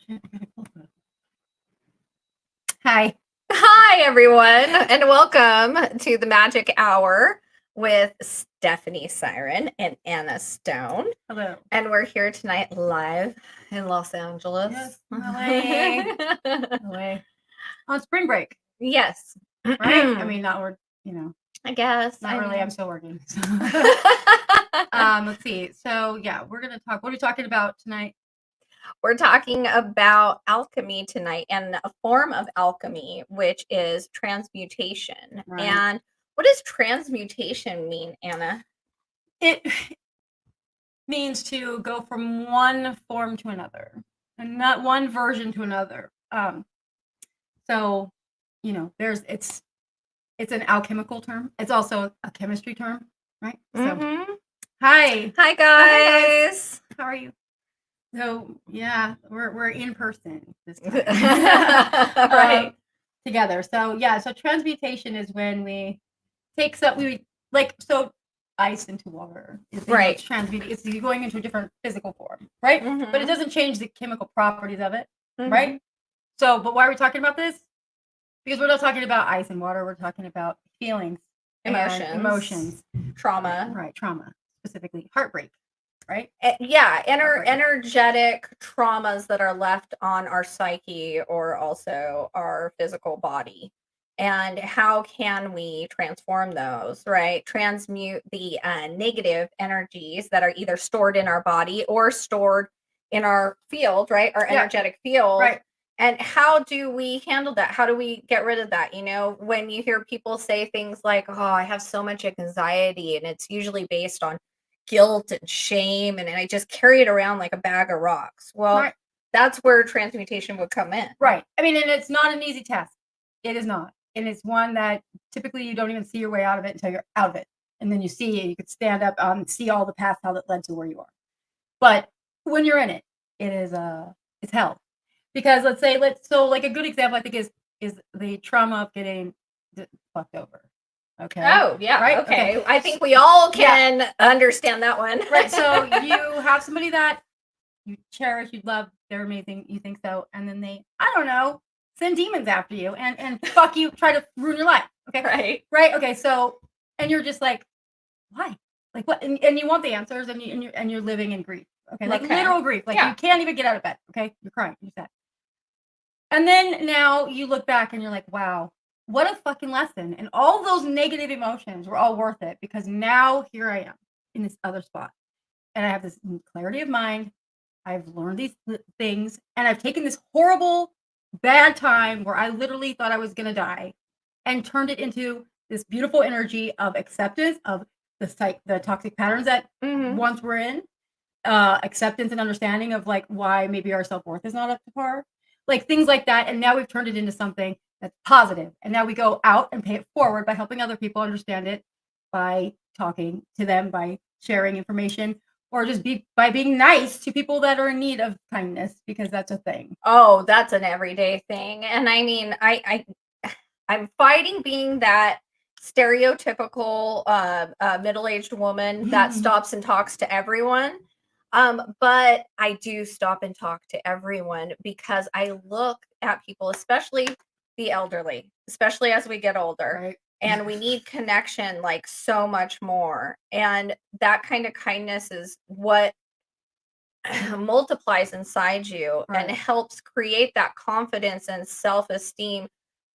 shit, I gotta pull that. Hi. Hi, everyone, and welcome to the Magic Hour with Stephanie Siren and Anna Stone. Hello. And we're here tonight live in Los Angeles. Yes, LA. LA. On spring break, Yes. right? I mean, not work, I guess. not really. I'm still working. So. Let's see. So, yeah, we're going to talk. What are we talking about tonight? We're talking about alchemy tonight and a form of alchemy, which is transmutation. Right. And what does transmutation mean, Anna? It means to go from one form to another, and not one version to another. So, it's an alchemical term. It's also a chemistry term, right? So, hi. Hi, guys. How are you? So yeah, we're in person this time. Right. Together. So yeah, so transmutation is when we take so ice into water. Right. It's transmuting. It's going into a different physical form, right? But it doesn't change the chemical properties of it, right? So, but why are we talking about this? Because we're not talking about ice and water. We're talking about feelings, emotions, trauma. Right, trauma, specifically heartbreak. Right? Yeah, energetic traumas that are left on our psyche or also our physical body. And how can we transform those, right? Transmute the negative energies that are either stored in our body or stored in our field, right? Our energetic field. Right. And how do we handle that? How do we get rid of that? When you hear people say things like, oh, I have so much anxiety, and it's usually based on guilt and shame, and I just carry it around like a bag of rocks. Well, that's where transmutation would come in. Right. I mean, and it's not an easy task. It is not. And it's one that typically you don't even see your way out of it until you're out of it. And then you could stand up and see all the paths how that led to where you are. But when you're in it, it's hell. Because let's say like a good example I think is the trauma of getting fucked over. Okay. Oh, yeah. Right? Okay. I think we all can understand that one. Right. So you have somebody that you cherish, you love, they're amazing, you think so, and then they, I don't know, send demons after you and fuck you, try to ruin your life. Okay. Right. Okay. So, and you're just like, why? Like what? And you want the answers, and you're living in grief. Okay. Like literal grief. Like you can't even get out of bed. Okay. You're crying. You're sad. And then now you look back and you're like, wow, what a fucking lesson. And all those negative emotions were all worth it, because now here I am in this other spot. And I have this clarity of mind. I've learned these things, and I've taken this horrible, bad time where I literally thought I was going to die and turned it into this beautiful energy of acceptance of the toxic patterns that once were in, acceptance and understanding of like why maybe our self-worth is not up to par, like things like that. And now we've turned it into something that's positive. And now we go out and pay it forward by helping other people understand it, by talking to them, by sharing information, or just by being nice to people that are in need of kindness, because that's a thing. Oh, that's an everyday thing. And I mean, I'm fighting being that stereotypical middle-aged woman that stops and talks to everyone. But I do stop and talk to everyone because I look at people, especially the elderly, especially as we get older. Right. And we need connection like so much more. And that kind of kindness is what multiplies inside you and helps create that confidence and self-esteem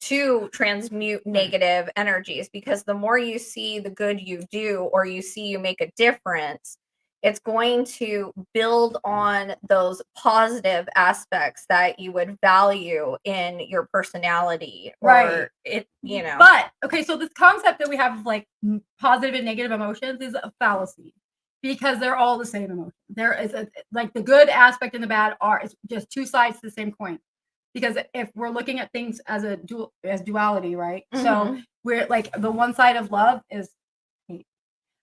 to transmute negative energies. Because the more you see the good you do, or you see you make a difference, it's going to build on those positive aspects that you would value in your personality, or But okay, so this concept that we have of like positive and negative emotions is a fallacy, because they're all the same emotion. There is like the good aspect and the bad it's just two sides to the same coin. Because if we're looking at things as duality, right? So we're like, the one side of love is hate.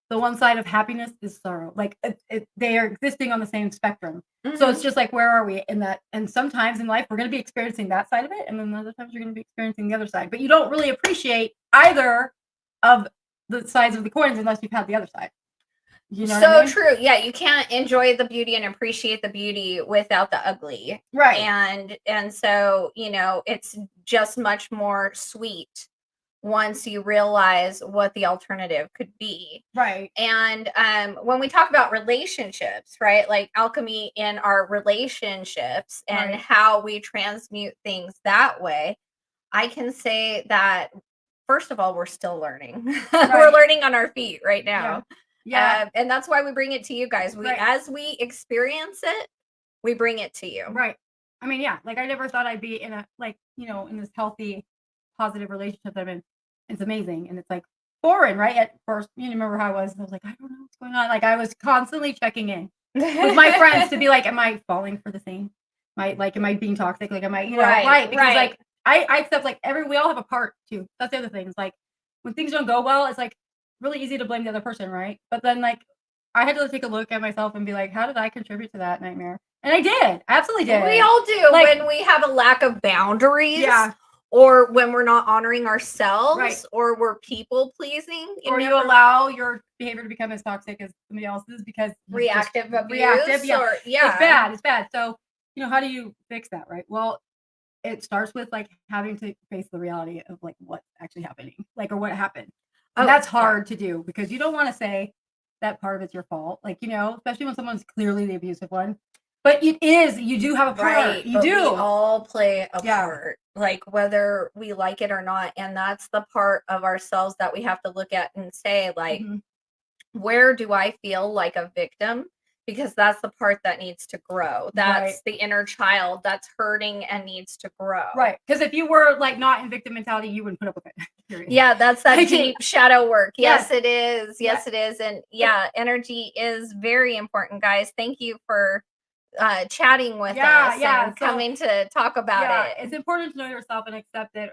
The one side of happiness is sorrow. Like they are existing on the same spectrum. So it's just like, where are we in that? And sometimes in life, we're going to be experiencing that side of it. And then other times you're going to be experiencing the other side. But you don't really appreciate either of the sides of the coins unless you've had the other side. You know what I mean? True. Yeah, you can't enjoy the beauty and appreciate the beauty without the ugly. Right. And so, it's just much more sweet once you realize what the alternative could be. Right. And when we talk about relationships, right? Like alchemy in our relationships and how we transmute things that way, I can say that first of all, we're still learning. We're learning on our feet right now. Yeah. And that's why we bring it to you guys. As we experience it, we bring it to you. Right. I mean, yeah, like I never thought I'd be in a, like, in this healthy, positive relationship that I'm in. It's amazing. And it's like foreign, right? At first, you remember how I was like, I don't know what's going on. Like I was constantly checking in with my friends to be like, am I falling for the same? Am I being toxic? Like, am I, because like, I accept like we all have a part too. That's the other thing. It's like when things don't go well, it's like really easy to blame the other person, right? But then like I had to take a look at myself and be like, how did I contribute to that nightmare? And I did. I absolutely did. We all do. Like, when we have a lack of boundaries. Yeah. Or when we're not honoring ourselves, or we're people pleasing, or you allow your behavior to become as toxic as somebody else's because reactive abuse. Yeah. It's bad. So, how do you fix that, right? Well, it starts with like having to face the reality of like what's actually happening, like, or what happened. And that's hard to do because you don't want to say that part of it's your fault, like, especially when someone's clearly the abusive one. But it is, you do have a part. Right, you do. We all play a part, like whether we like it or not. And that's the part of ourselves that we have to look at and say, like, where do I feel like a victim? Because that's the part that needs to grow. That's the inner child that's hurting and needs to grow. Right. Because if you were like not in victim mentality, you wouldn't put up with it. Period. Yeah, that's that deep shadow work. Yes, it is. Yes, it is. And energy is very important, guys. Thank you for chatting with us and coming to talk about it. It's important to know yourself and accept it,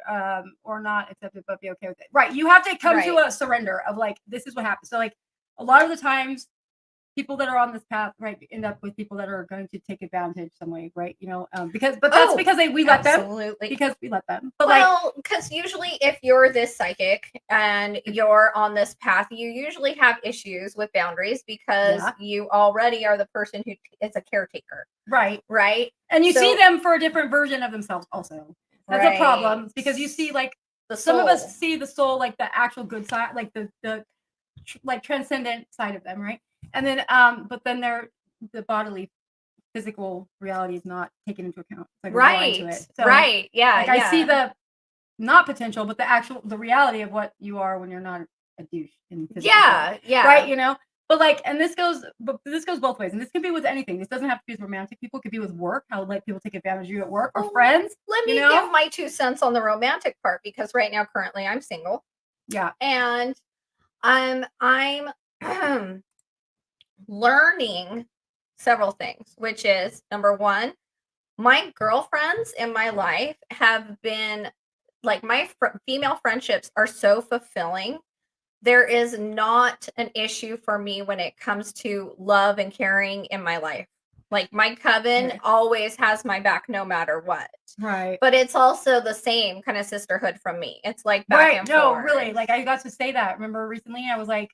or not accept it, but be okay with it. Right. You have to come to a surrender of like, this is what happens. So like a lot of the times people that are on this path, end up with people that are going to take advantage some way, right? Because we let them. Because we let them. But because usually if you're this psychic and you're on this path, you usually have issues with boundaries because you already are the person who is a caretaker. Right. Right. And you see them for a different version of themselves also. That's a problem because you see like some of us see the soul, like the actual good side, like the like transcendent side of them, right? And then but then the bodily physical reality is not taken into account. It's like into it. So, I see the not potential, but the reality of what you are when you're not a douche in physical form. Right, but like, and this goes both ways, and this can be with anything. This doesn't have to be with romantic people. It could be with work. How like people take advantage of you at work or friends. Let me give my 2 cents on the romantic part because right now currently I'm single. Yeah. And I'm learning several things, which is number 1, my girlfriends in my life have been like my female friendships are so fulfilling. There is not an issue for me when it comes to love and caring in my life. Like my coven always has my back no matter what. Right. But it's also the same kind of sisterhood from me. It's like back and forth. No, really. Like I got to say that. Remember recently I was like,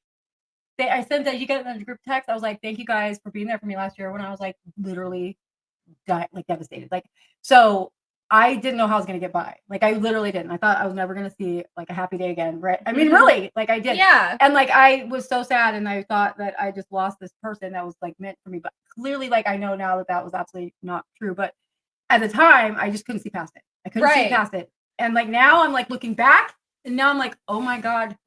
I sent that you get in the group text. I was like, thank you guys for being there for me last year when I was like literally devastated. Like, so I didn't know how I was going to get by. Like, I literally didn't. I thought I was never going to see like a happy day again. Right. I mean, really, like I did. Yeah. And like, I was so sad and I thought that I just lost this person that was like meant for me. But clearly, like, I know now that was absolutely not true. But at the time, I just couldn't see past it. I couldn't see past it. And like, now I'm like looking back and now I'm like, oh my God.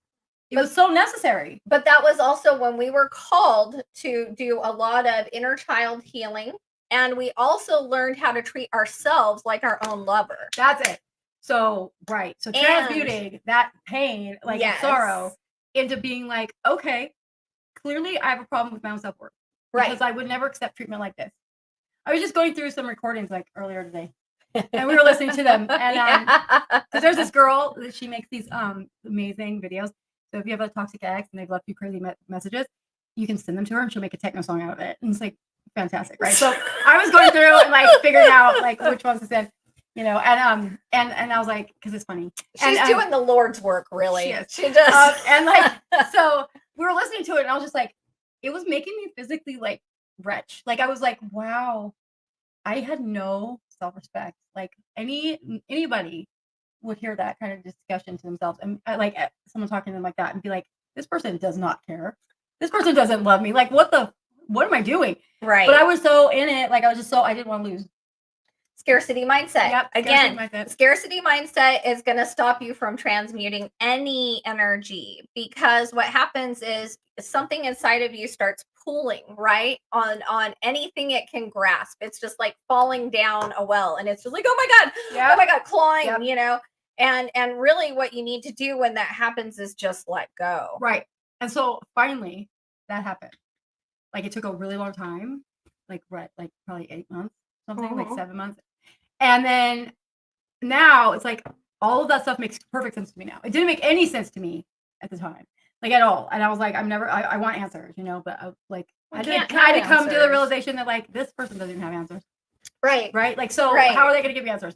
It was so necessary. But that was also when we were called to do a lot of inner child healing. And we also learned how to treat ourselves like our own lover. That's it. So, So transmuting that pain, like sorrow, into being like, okay, clearly I have a problem with my own self-worth. Because I would never accept treatment like this. I was just going through some recordings like earlier today. And we were listening to them. And because there's this girl that she makes these amazing videos. So if you have a toxic ex and they've left you crazy messages, you can send them to her and she'll make a techno song out of it. And it's like fantastic, right? So I was going through and like figuring out like which ones to send, and I was like, because it's funny. She's doing the Lord's work, really. She does. And like, so we were listening to it and I was just like, it was making me physically like wretch. Like I was like, wow, I had no self-respect. Like anybody would hear that kind of discussion to themselves, and someone talking to them like that, and be like, this person does not care. This person doesn't love me. Like, what am I doing? Right. But I was so in it. Like I was just so, I didn't want to lose. Scarcity mindset. Yep, Again, scarcity mindset is going to stop you from transmuting any energy, because what happens is something inside of you starts pulling, right? On anything it can grasp. It's just like falling down a well, and it's just like, oh my God, clawing, you know? And really what you need to do when that happens is just let go. Right. And so finally that happened. Like it took a really long time, like probably 8 months, something like 7 months. And then now it's like all of that stuff makes perfect sense to me now. It didn't make any sense to me at the time, like at all. And I was like, I want answers, you know, but I had to come to the realization that like this person doesn't even have answers. Right. Right. Like, so how are they going to give me answers?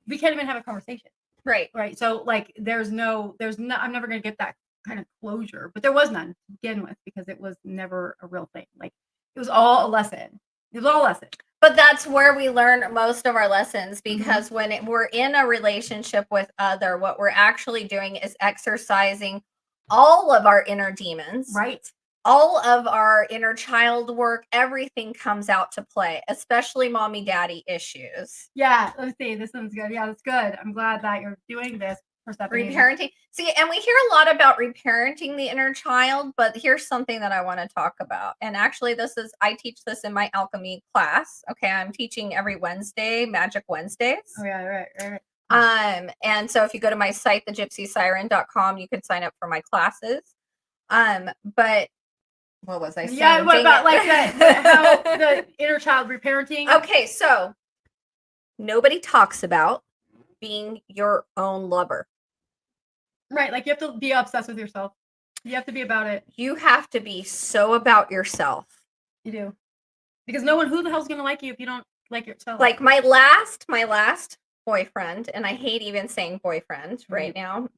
We can't even have a conversation. Right. Right. So like, I'm never going to get that kind of closure, but there was none to begin with, because it was never a real thing. Like it was all a lesson. It was all a lesson. But that's where we learn most of our lessons, because when we're in a relationship with other, what we're actually doing is exercising all of our inner demons. Right. All of our inner child work, everything comes out to play, especially mommy daddy issues. Yeah, let's see. This one's good. Yeah, that's good. I'm glad that you're doing this. Reparenting. See, and we hear a lot about reparenting the inner child, but here's something that I want to talk about. And actually, I teach this in my alchemy class. Okay, I'm teaching every Wednesday, Magic Wednesdays. Oh yeah, right. And so if you go to my site, thegypsysiren.com, you can sign up for my classes. But what was I saying? Yeah, what about like how the inner child reparenting? Okay, so nobody talks about being your own lover. Right, like you have to be obsessed with yourself. You have to be about it. You have to be so about yourself. You do. Because who the hell's going to like you if you don't like yourself? Like my last boyfriend, and I hate even saying boyfriend right now,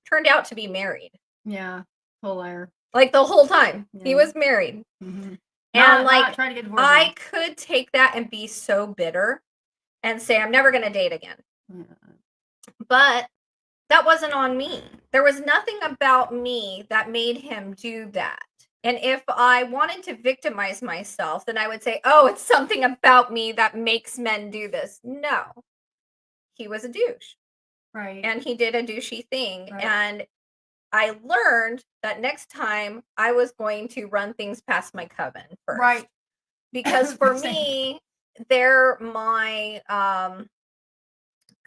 turned out to be married. Yeah, whole liar. Like the whole time. Yeah. He was married. Mm-hmm. And not trying to get divorced. I could take that and be so bitter and say, I'm never going to date again. Yeah. But that wasn't on me. There was nothing about me that made him do that. And if I wanted to victimize myself, then I would say, oh, it's something about me that makes men do this. No. He was a douche. Right. And he did a douchey thing. Right. And I learned that next time I was going to run things past my coven first. Right. Because for me, they're my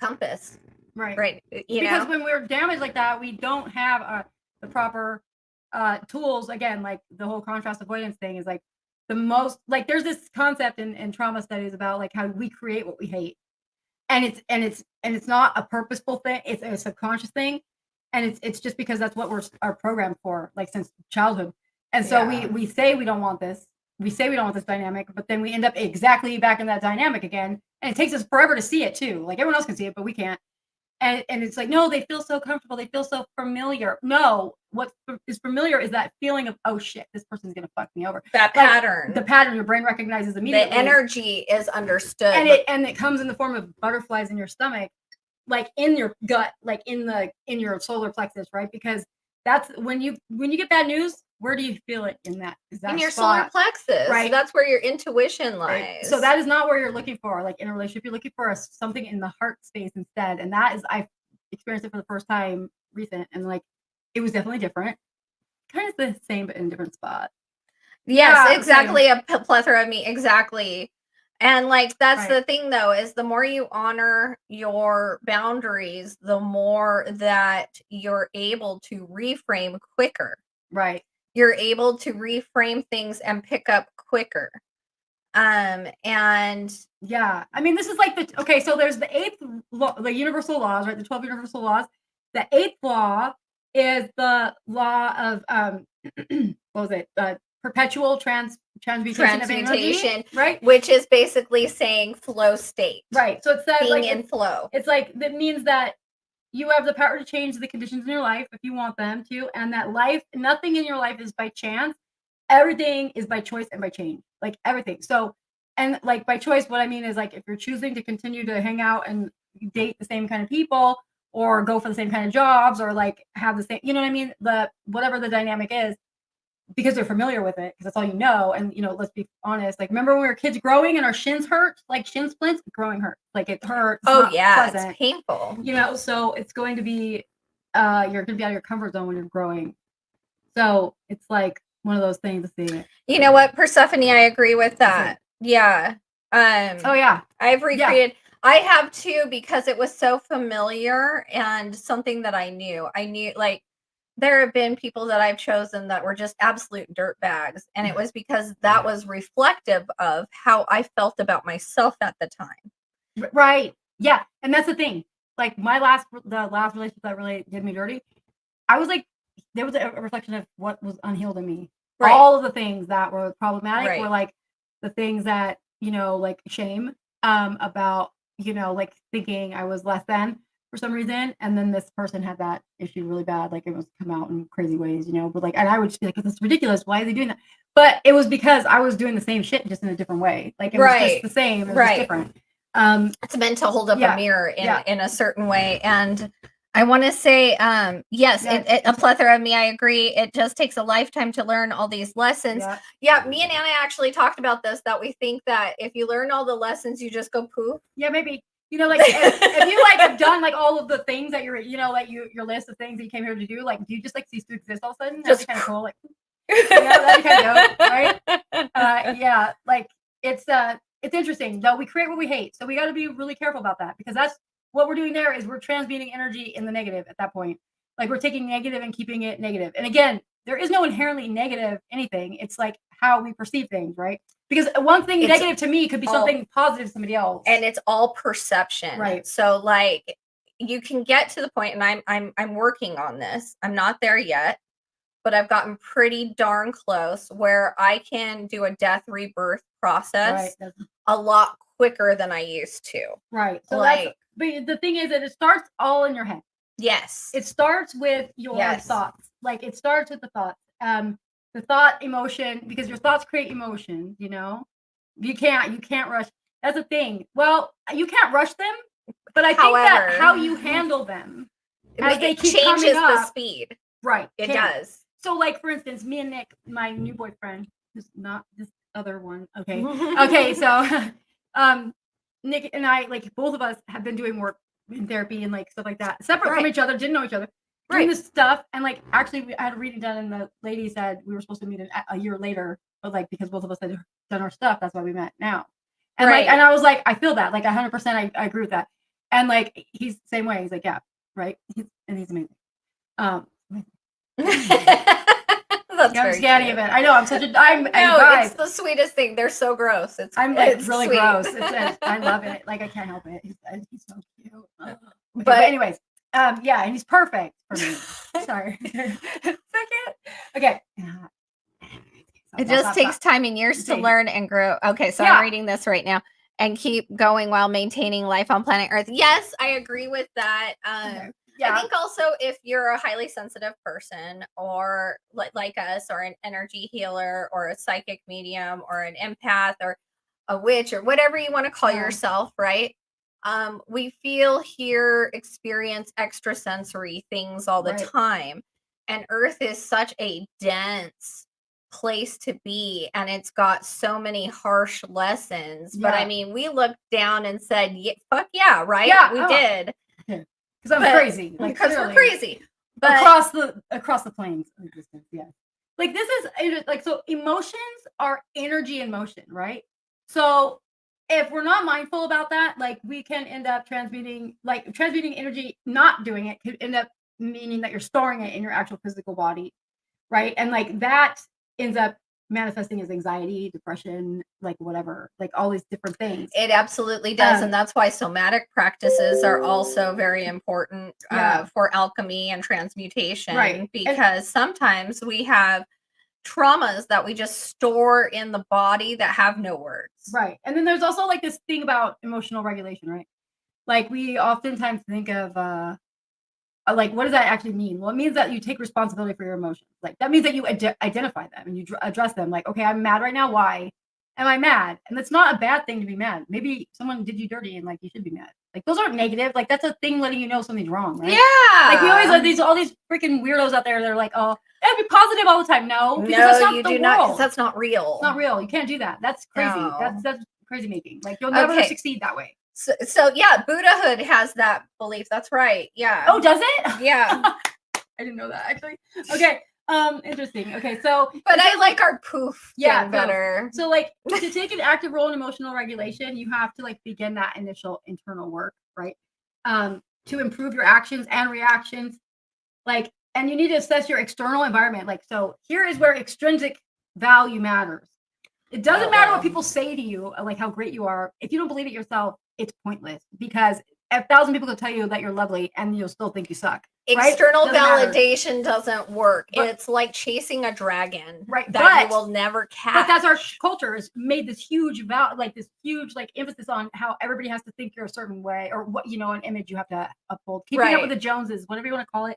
compass. Right. Because when we're damaged like that, we don't have the proper tools. Again, like the whole contrast avoidance thing is like the most, like there's this concept in trauma studies about like how we create what we hate. And it's not a purposeful thing. It's a subconscious thing. And it's just because that's what we're programmed for, like since childhood. And so we say we don't want this. We say we don't want this dynamic, but then we end up exactly back in that dynamic again. And it takes us forever to see it too. Like everyone else can see it, but we can't. And it's like, no, they feel so comfortable. They feel so familiar. No, what is familiar is that feeling of, oh shit, this person's going to fuck me over. That pattern. The pattern your brain recognizes immediately. The energy is understood. And it comes in the form of butterflies in your stomach, like in your gut, like in your solar plexus, right? Because that's when you get bad news, where do you feel it in that? In your solar plexus, right? So that's where your intuition lies. Right. So that is not where you're looking for. Like in a relationship, you're looking for something in the heart space instead. And that is, I've experienced it for the first time recent, and like it was definitely different. Kind of the same, but in a different spot. Yes, exactly. A plethora of me, exactly. And like that's the thing though, is the more you honor your boundaries, the more that you're able to reframe quicker. Right. You're able to reframe things and pick up quicker. And yeah, I mean, this is like so there's the 8th law, the universal laws, right? The 12 universal laws. The 8th law is the law of what was it? Perpetual transmutation of energy, right? Which is basically saying flow state. Right. So it's that being in flow. It's like that means that you have the power to change the conditions in your life if you want them to, and that nothing in your life is by chance. Everything is by choice and by change, like everything. So, and like by choice, what I mean is like if you're choosing to continue to hang out and date the same kind of people or go for the same kind of jobs or like have the same, you know what I mean? Whatever the dynamic is, because they're familiar with it, because that's all you know. And let's be honest, like remember when we were kids growing and our shins hurt, like shin splints, growing hurt, like it hurts. Oh yeah, it's painful. So it's going to be you're gonna be out of your comfort zone when you're growing. So it's like one of those things to see. You know what, Persephone, I agree with that. Yeah. Oh yeah. I've recreated. Yeah. I have too, because it was so familiar and something that I knew. Like there have been people that I've chosen that were just absolute dirt bags, and it was because that was reflective of how I felt about myself at the time. Right. Yeah, and that's the thing. Like the last relationship that really did me dirty, I was like, there was a reflection of what was unhealed in me. Right. All of the things that were problematic were like the things that, like shame about, like thinking I was less than for some reason. And then this person had that issue really bad. Like it was come out in crazy ways, but like, and I would just be like, this is ridiculous. Why is he doing that? But it was because I was doing the same shit just in a different way. Like it was just the same. It was just different. It's meant to hold up a mirror in a certain way. And I want to say, yes, a plethora of me, I agree. It just takes a lifetime to learn all these lessons. Yeah, me and Anna actually talked about this, that we think that if you learn all the lessons, you just go poof. Yeah, maybe. Like if you like have done like all of the things that you're, like your list of things that you came here to do, like do you just like cease to exist all of a sudden? That's kind of cool. Like, that'd be kind of dope, right? Yeah, like it's interesting though. We create what we hate, so we got to be really careful about that, because that's what we're doing there is we're transmuting energy in the negative at that point. Like we're taking negative and keeping it negative. And again, there is no inherently negative anything. It's like how we perceive things, right? Because one thing negative to me could be something positive to somebody else. And it's all perception. Right. So like you can get to the point, and I'm working on this. I'm not there yet, but I've gotten pretty darn close where I can do a death rebirth process a lot quicker than I used to. Right. So but the thing is that it starts all in your head. Yes. It starts with your thoughts. Like it starts with the thoughts. The thought emotion, because your thoughts create emotion, You can't rush. That's the thing. Well, you can't rush them, but I think that how you handle them as they keep changes coming up, the speed. Right. It does. So like for instance, me and Nick, my new boyfriend, who's not this other one. Okay. Okay, so Nick and I, like both of us have been doing work in therapy and like stuff like that, separate from each other, didn't know each other, doing this stuff. And like actually I had a reading done, and the lady said we were supposed to meet a year later, but like because both of us had done our stuff, that's why we met now. And like, and I was like, I feel that like 100%, I agree with that. And like he's the same way. He's like, yeah, right. He's amazing. That's I can't even. I know. It's the sweetest thing. They're so gross. I'm like really sweet. Gross. I love it. Like I can't help it. He's so cute. Okay, but anyways, yeah, and he's perfect for me. Sorry. Second. Okay. It just takes time and years to learn and grow. Okay, so I'm reading this right now. And keep going while maintaining life on planet Earth. Yes, I agree with that. I think also if you're a highly sensitive person, or like us, or an energy healer, or a psychic medium, or an empath, or a witch, or whatever you want to call yourself, right? We feel, hear, experience extrasensory things all the time. And Earth is such a dense place to be, and it's got so many harsh lessons. But I mean, we looked down and said, fuck yeah, right? Yeah, we did. Because I'm crazy. Like, because we're crazy. But across the planes of existence, like this is like, so emotions are energy in motion, right? So if we're not mindful about that, like we can end up transmuting energy. Not doing it could end up meaning that you're storing it in your actual physical body, right? And like that ends up manifesting as anxiety, depression, like whatever, like all these different things. It absolutely does. And that's why somatic practices are also very important for alchemy and transmutation, right? Because sometimes we have traumas that we just store in the body that have no words. Right. And then there's also like this thing about emotional regulation, right? Like we oftentimes think of like, what does that actually mean? Well, it means that you take responsibility for your emotions. Like, that means that you identify them and you address them. Like, okay, I'm mad right now. Why am I mad? And it's not a bad thing to be mad. Maybe someone did you dirty and like you should be mad. Like, those aren't negative. Like, that's a thing letting you know something's wrong, right? Yeah. Like, we always have all these freaking weirdos out there. They're like, oh, be positive all the time. No, because that's not you do not, because that's not real. It's not real. You can't do that. That's crazy. No. That's crazy making. Like, you'll never succeed that way. So yeah, Buddhahood has that belief. That's right. Yeah. Oh, does it? Yeah. I didn't know that actually. Okay. Interesting. Okay, so but I like our poof better. So like to take an active role in emotional regulation, you have to like begin that initial internal work, right? To improve your actions and reactions. Like, and you need to assess your external environment. Like, so here is where extrinsic value matters. It doesn't matter what people say to you, like how great you are. If you don't believe it yourself, it's pointless because 1,000 people will tell you that you're lovely and you'll still think you suck. External validation doesn't work. It's like chasing a dragon that you will never catch. But that's our culture has made this huge emphasis on how everybody has to think you're a certain way or what, an image you have to uphold. Keeping up with the Joneses, whatever you want to call it.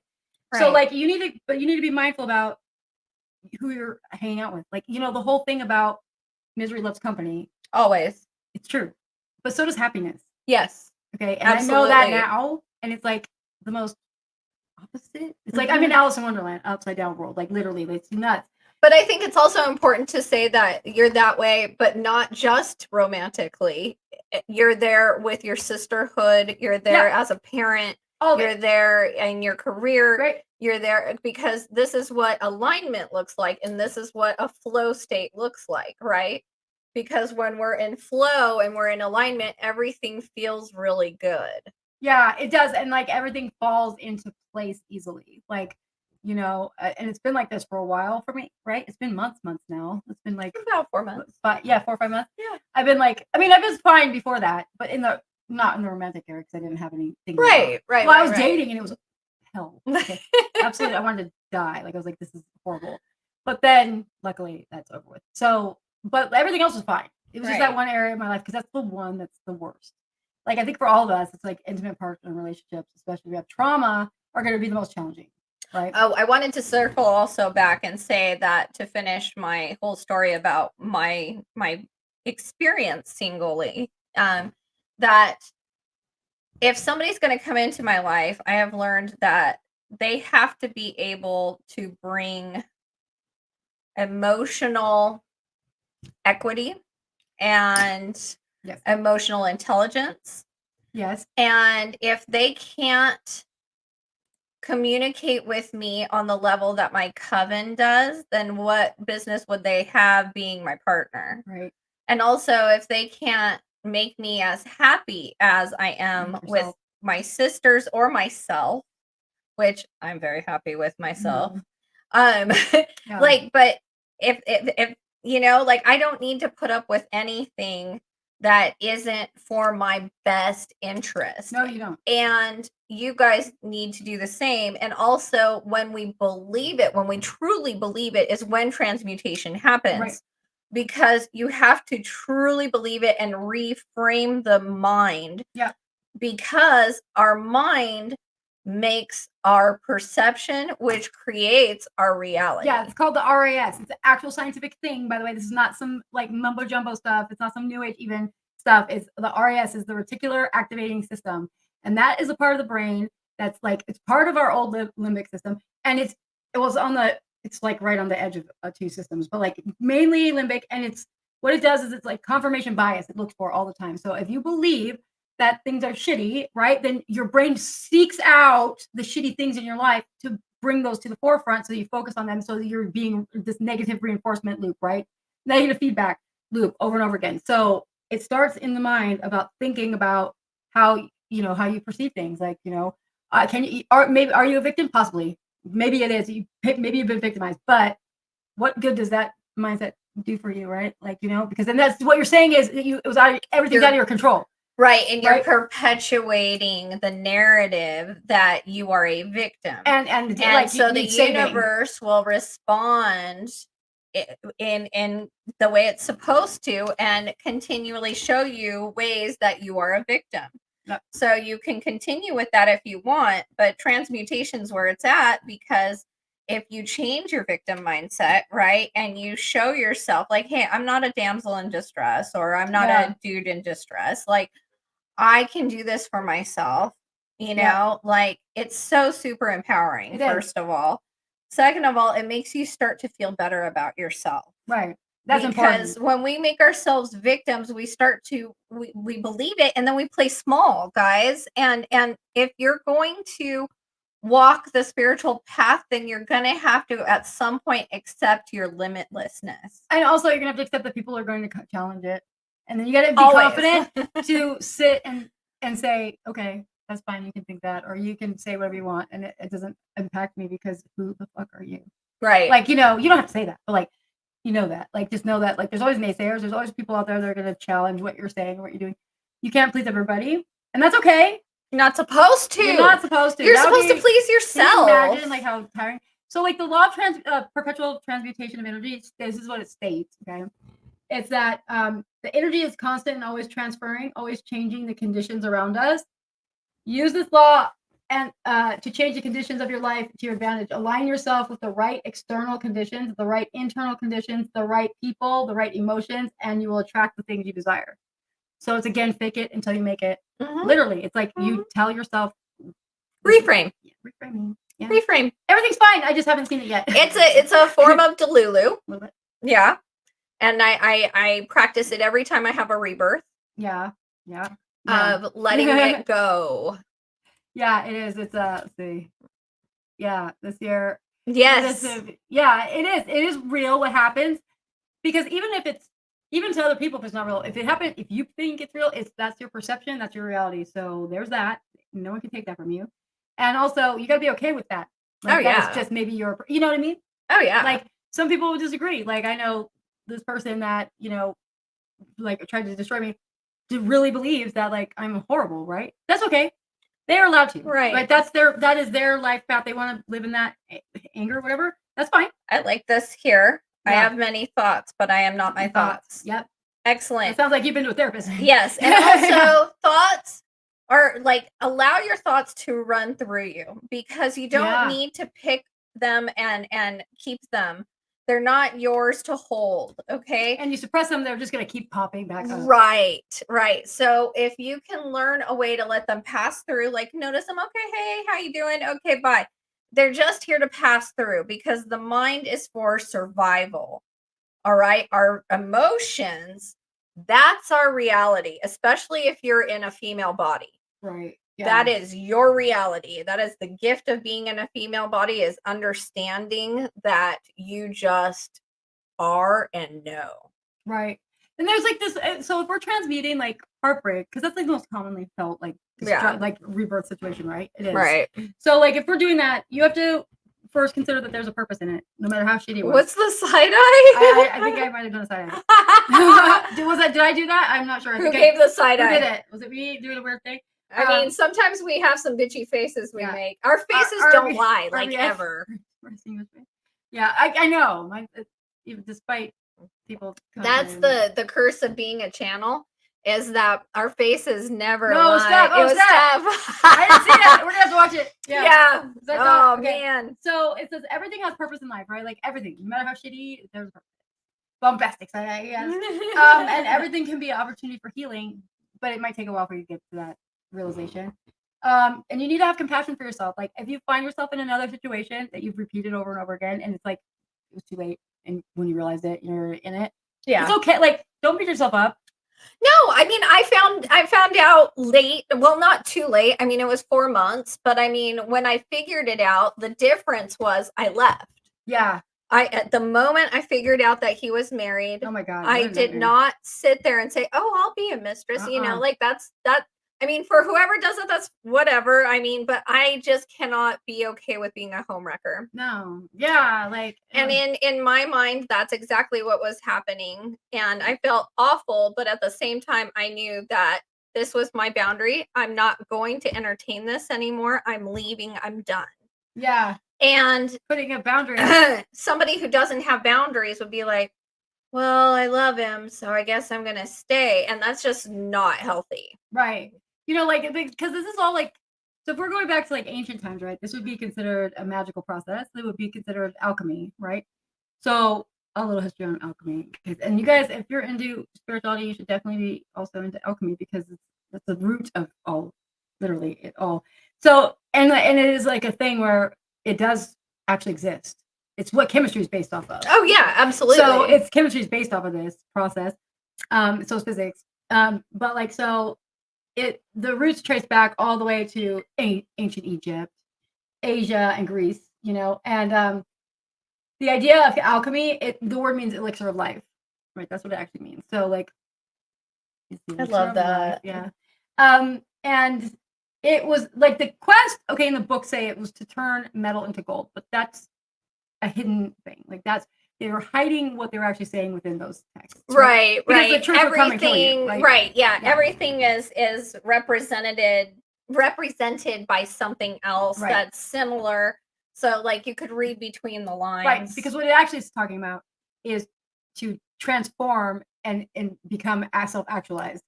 So like you need to be mindful about who you're hanging out with. Like, the whole thing about misery loves company. Always. It's true. But so does happiness. Yes. Okay. And absolutely. I know that now. And it's like the most opposite. It's like I'm in Alice in Wonderland, upside down world. Like literally, it's nuts. But I think it's also important to say that you're that way, but not just romantically. You're there with your sisterhood. You're there as a parent. You're there in your career. Right. You're there because this is what alignment looks like. And this is what a flow state looks like, right? Because when we're in flow and we're in alignment, everything feels really good. Yeah, it does. And like everything falls into place easily. Like, and it's been like this for a while for me, right? It's been months now. It's been like about 4 months. But 4 or 5 months. Yeah. I've been like, I was fine before that, but not in the romantic era because I didn't have anything. Right. Well, I was dating and it was hell. Okay. Absolutely. I wanted to die. Like I was like, this is horrible. But then luckily that's over with. So, but everything else was fine. It was just that one area of my life because that's the one that's the worst. Like I think for all of us, it's like intimate partner relationships, especially if we have trauma, are going to be the most challenging. Right. Oh, I wanted to circle also back and say that to finish my whole story about my experience singly, that if somebody's going to come into my life, I have learned that they have to be able to bring emotional equity and emotional intelligence. Yes. And if they can't communicate with me on the level that my coven does, then what business would they have being my partner? Right. And also if they can't make me as happy as I am with my sisters or myself, which I'm very happy with myself. Like, but if like I don't need to put up with anything that isn't for my best interest. No, you don't. And you guys need to do the same. And also when we believe it, when we truly believe it, is when transmutation happens. Right. Because you have to truly believe it and reframe the mind. Yeah. Because our mind makes our perception, which creates our reality. Yeah, it's called the RAS. It's an actual scientific thing, by the way. This is not some like mumbo jumbo stuff. It's not some new age even stuff. It's the RAS is the reticular activating system, and that is a part of the brain that's like it's part of our old limbic system, and it's like right on the edge of two systems, but like mainly limbic, and it's what it does is it's like confirmation bias. It looks for all the time. So if you believe that things are shitty, right? Then your brain seeks out the shitty things in your life to bring those to the forefront so you focus on them so that you're being this negative reinforcement loop, right? Negative feedback loop over and over again. So it starts in the mind about thinking about how you perceive things. Like, are you a victim? Possibly. Maybe it is. Maybe you've been victimized, but what good does that mindset do for you, right? Like, because then that's what you're saying is it was everything's out of your control. Right, and you're perpetuating the narrative that you are a victim, and like, so the universe will respond in the way it's supposed to, and continually show you ways that you are a victim. Yep. So you can continue with that if you want, but transmutation's where it's at, because if you change your victim mindset, right, and you show yourself like, hey, I'm not a damsel in distress, or I'm not a dude in distress, like, I can do this for myself, you know, like, it's so super empowering, first of all. Second of all, it makes you start to feel better about yourself. Right. That's because important. when we make ourselves victims, we start to we believe it, and then we play small, guys. And if you're going to walk the spiritual path, then you're gonna have to at some point accept your limitlessness. And also you're gonna have to accept that people are going to challenge it. And then you gotta be confident to sit and say, okay, that's fine, you can think that, or you can say whatever you want, and it doesn't impact me, because who the fuck are you? Right. Like, you know, you don't have to say that, but like, you know that. Like, just know that, like, there's always naysayers, there's always people out there that are gonna challenge what you're saying or what you're doing. You can't please everybody, and that's okay. You're not supposed to. You're not supposed to. You're supposed to please yourself. Can you imagine like how tiring? So like the law of perpetual transmutation of energy, this is what it states, okay? It's that the energy is constant and always transferring, always changing the conditions around us. Use this law and to change the conditions of your life to your advantage. Align yourself with the right external conditions, the right internal conditions, the right people, the right emotions, and you will attract the things you desire. So it's, again, fake it until you make it. Literally, it's like you tell yourself. Reframe. Reframing. Yeah. Reframe. Everything's fine. I just haven't seen it yet. It's a form of Delulu. A little bit. Yeah. And I practice it every time I have a rebirth. Yeah. Yeah. Of letting it go. Yeah, it is. It's let's see. Yeah, this year. Yes. Yeah, it is. It is real what happens. Because even to other people, if it's not real, if it happened, if you think it's real, that's your perception, that's your reality. So there's that. No one can take that from you. And also, you got to be okay with that. Like, that's just maybe you know what I mean? Oh, yeah. Like, some people will disagree. Like, I know this person that, you know, like, tried to destroy me, really believes that, like, I'm horrible, right? That's okay. They're allowed to. Right. Like, that is their life path. They want to live in that anger, whatever. That's fine. I like this here. Yeah. I have many thoughts, but I am not my thoughts. Yep. Excellent. It sounds like you've been to a therapist. Yes. And also, thoughts are like, allow your thoughts to run through you, because you don't need to pick them and keep them. They're not yours to hold. Okay. And you suppress them, they're just going to keep popping back up. Right. Right. So if you can learn a way to let them pass through, like, notice them. Okay. Hey, how you doing? Okay. Bye. They're just here to pass through, because the mind is for survival. All right. Our emotions, that's our reality, especially if you're in a female body. Right. Yeah. That is your reality. That is the gift of being in a female body, is understanding that you just are and know. Right. And there's like this, so if we're transmuting like heartbreak, because that's like the most commonly felt like like rebirth situation, right? It is. Right. So like if we're doing that, you have to first consider that there's a purpose in it, no matter how shitty it was. What's the side eye? I think I might have done a side eye. Did I do that? I'm not sure. Who gave the side eye? Who did it? Was it me doing a weird thing? I mean, sometimes we have some bitchy faces we make. Our faces don't lie, like, ever. Yeah, I know. Even despite people. That's the curse of being a channel, is that our faces never lie. Stop. Oh, stop. I didn't see that. We're gonna have to watch it. Yeah. Oh, man. So it says everything has purpose in life, right? Like everything, no matter how shitty, there's a purpose. Bombastic side, I guess. And everything can be an opportunity for healing, but it might take a while for you to get to that realization. And you need to have compassion for yourself. Like if you find yourself in another situation that you've repeated over and over again, and it's like it was too late, and when you realize it, you're in it. Yeah, it's okay. Like don't beat yourself up. No, I mean, I found out late. Well, not too late. I mean, it was 4 months, but I mean, when I figured it out, the difference was I left. Yeah. At the moment I figured out that he was married. Oh my God. I did not sit there and say, "Oh, I'll be a mistress." You know, like that. I mean, for whoever does it, that's whatever. I mean, but I just cannot be okay with being a homewrecker. No. Yeah. Like, and in my mind, that's exactly what was happening. And I felt awful, but at the same time, I knew that this was my boundary. I'm not going to entertain this anymore. I'm leaving. I'm done. Yeah. And putting a boundary. Somebody who doesn't have boundaries would be like, well, I love him, so I guess I'm going to stay. And that's just not healthy. Right. You know, like, because this is all like, so if we're going back to like ancient times, right? This would be considered a magical process. It would be considered alchemy, right? So a little history on alchemy, and you guys, if you're into spirituality, you should definitely be also into alchemy because it's the root of all, literally it all. So and it is like a thing where it does actually exist. It's what chemistry is based off of. Oh yeah, absolutely. So it's chemistry is based off of this process. So it's physics. But like so, the roots trace back all the way to ancient Egypt, Asia, and Greece. You know, and the idea of alchemy, the word means elixir of life, right? That's what it actually means. So like, I love that. Yeah. And it was like the quest. Okay, in the book say it was to turn metal into gold, but that's a hidden thing. Like they were hiding what they were actually saying within those texts. Right. Because the truth will come and kill you, right. Yeah. Everything is represented by something else that's similar. So like you could read between the lines. Right. Because what it actually is talking about is to transform and become self-actualized,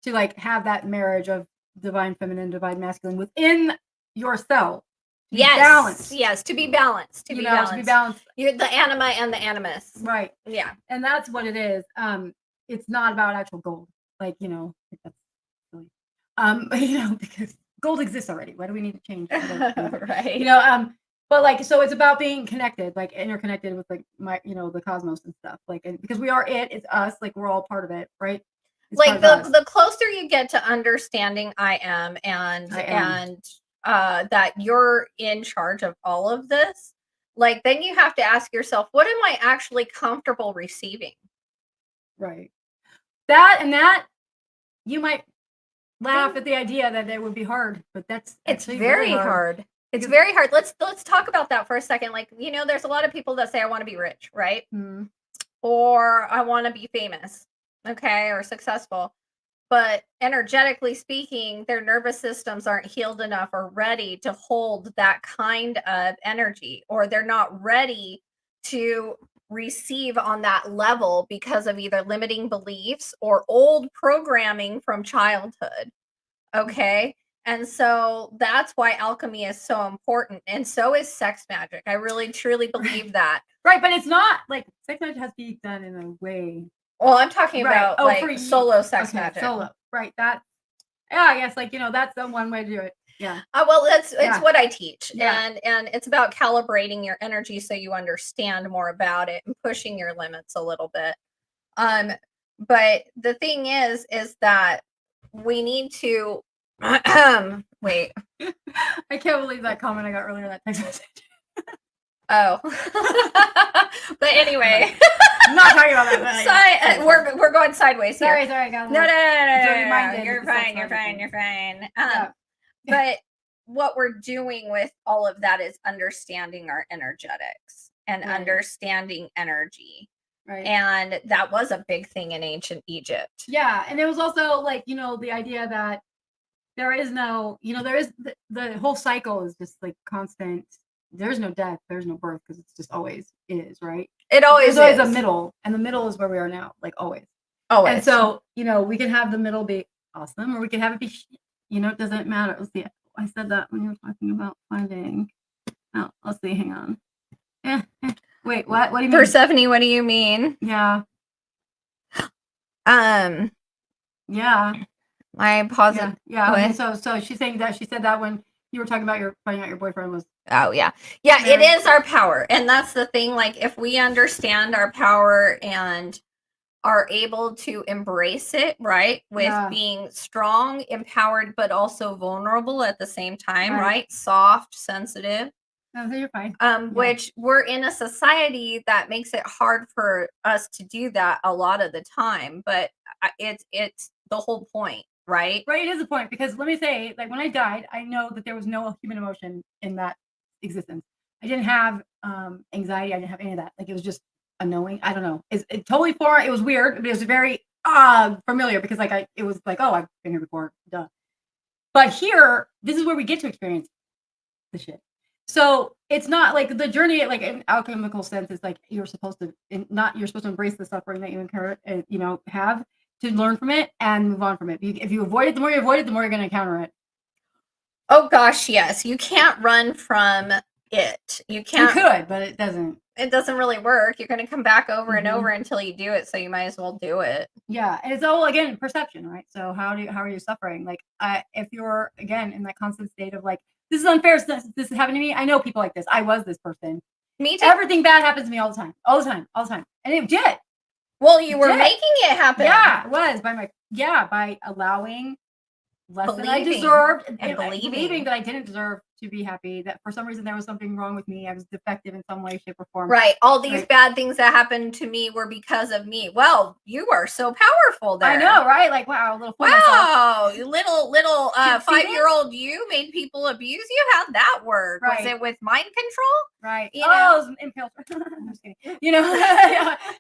to like have that marriage of divine feminine, divine masculine within yourself. Yes. Balanced. Yes. To be balanced. To be balanced. You're the anima and the animus. Right. Yeah. And that's what it is. It's not about actual gold. Like, you know, that's silly. You know, because gold exists already. Why do we need to change? Right. You know, but like, so it's about being connected, like interconnected with like the cosmos and stuff. Like, and because we are it's us, like we're all part of it, right? It's like the closer you get to understanding I am and that you're in charge of all of this, like then you have to ask yourself, what am I actually comfortable receiving? Right. That you might laugh at the idea that it would be hard, but it's very hard. It's very hard. Let's talk about that for a second. Like, you know, there's a lot of people that say I want to be rich, right? Mm-hmm. Or I want to be famous, okay, or successful. But energetically speaking, their nervous systems aren't healed enough or ready to hold that kind of energy, or they're not ready to receive on that level because of either limiting beliefs or old programming from childhood. Okay. And so that's why alchemy is so important. And so is sex magic. I really, truly believe that. Right. But it's not like sex magic has to be done in a way. Well, I'm talking about like solo sex magic. Solo. Right. That, yeah, I guess like, you know, that's the one way to do it. Yeah. Well, it's what I teach. Yeah. And it's about calibrating your energy so you understand more about it and pushing your limits a little bit. But the thing is that we need to wait. I can't believe that comment I got earlier in that text message. Oh. But anyway. I'm not talking about that. We're going sideways here. Sorry, guys. No. You're fine. But what we're doing with all of that is understanding our energetics and understanding energy. Right. And that was a big thing in ancient Egypt. Yeah. And it was also like, you know, the idea that there is no, you know, there is the whole cycle is just like constant. There's no death, there's no birth, because it's just always is, right? It always There's always a middle, and the middle is where we are now, like always. Always. And so, you know, we can have the middle be awesome, or we can have it be, you know, it doesn't matter. Let's see. I said that when you were talking about finding. Oh, let's see. Hang on. Wait, what? What do you mean? Persephone, what do you mean? Yeah. Yeah. My positive. Yeah. Okay, so she's saying that she said that when you were talking about finding out your boyfriend was. Oh yeah. It is our power, and that's the thing. Like, if we understand our power and are able to embrace it, right, with being strong, empowered, but also vulnerable at the same time, right? Soft, sensitive. No, you're fine. Which we're in a society that makes it hard for us to do that a lot of the time, but it's the whole point. Right. It is a point, because let me say, like, when I died, I know that there was no human emotion in that existence. I didn't have anxiety. I didn't have any of that. Like, it was just a knowing. I don't know. It's totally foreign. It was weird, but it was very familiar, because like it was like, oh, I've been here before. Duh. But here, this is where we get to experience the shit. So it's not like the journey, like in alchemical sense, is like you're supposed to embrace the suffering that you incur, you know, have to learn from it and move on from it. If you avoid it, the more you avoid it, the more you're going to encounter it. Oh gosh, yes. You can't run from it. You can't. You could, but it doesn't. It doesn't really work. You're going to come back over and over until you do it. So you might as well do it. Yeah, and it's all again perception, right? So how are you suffering? Like, if you're again in that constant state of like, this is unfair. This is happening to me. I know people like this. I was this person. Me too. Everything bad happens to me all the time, and it did. Well, you were making it happen. Yeah, it was by allowing less than I deserved and believing that I didn't deserve to be happy, that for some reason there was something wrong with me. I was defective in some way, shape, or form. Right. All these bad things that happened to me were because of me. Well, you are so powerful there. I know, right? Like, wow, little you little 5-year-old you made people abuse you. How'd that work? Right. Was it with mind control? Right. It was impaled. I'm just kidding.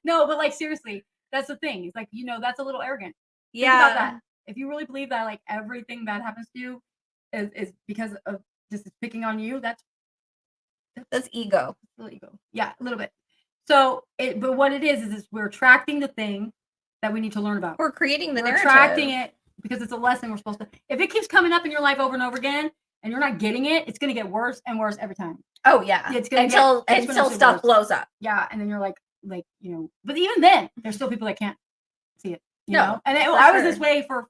No, but like seriously, that's the thing. It's like, that's a little arrogant. Yeah. Think about that. If you really believe that like everything bad happens to you is because of just picking on you, that's ego. A little ego. Yeah, a little bit. So but what it is we're attracting the thing that we need to learn about. We're creating the narrative. Attracting it because it's a lesson we're supposed to. If it keeps coming up in your life over and over again and you're not getting it, it's gonna get worse and worse every time. Oh yeah. It's gonna until stuff blows up. Yeah, and then you're like, but even then, there's still people that can't see it. You know? And I was this way for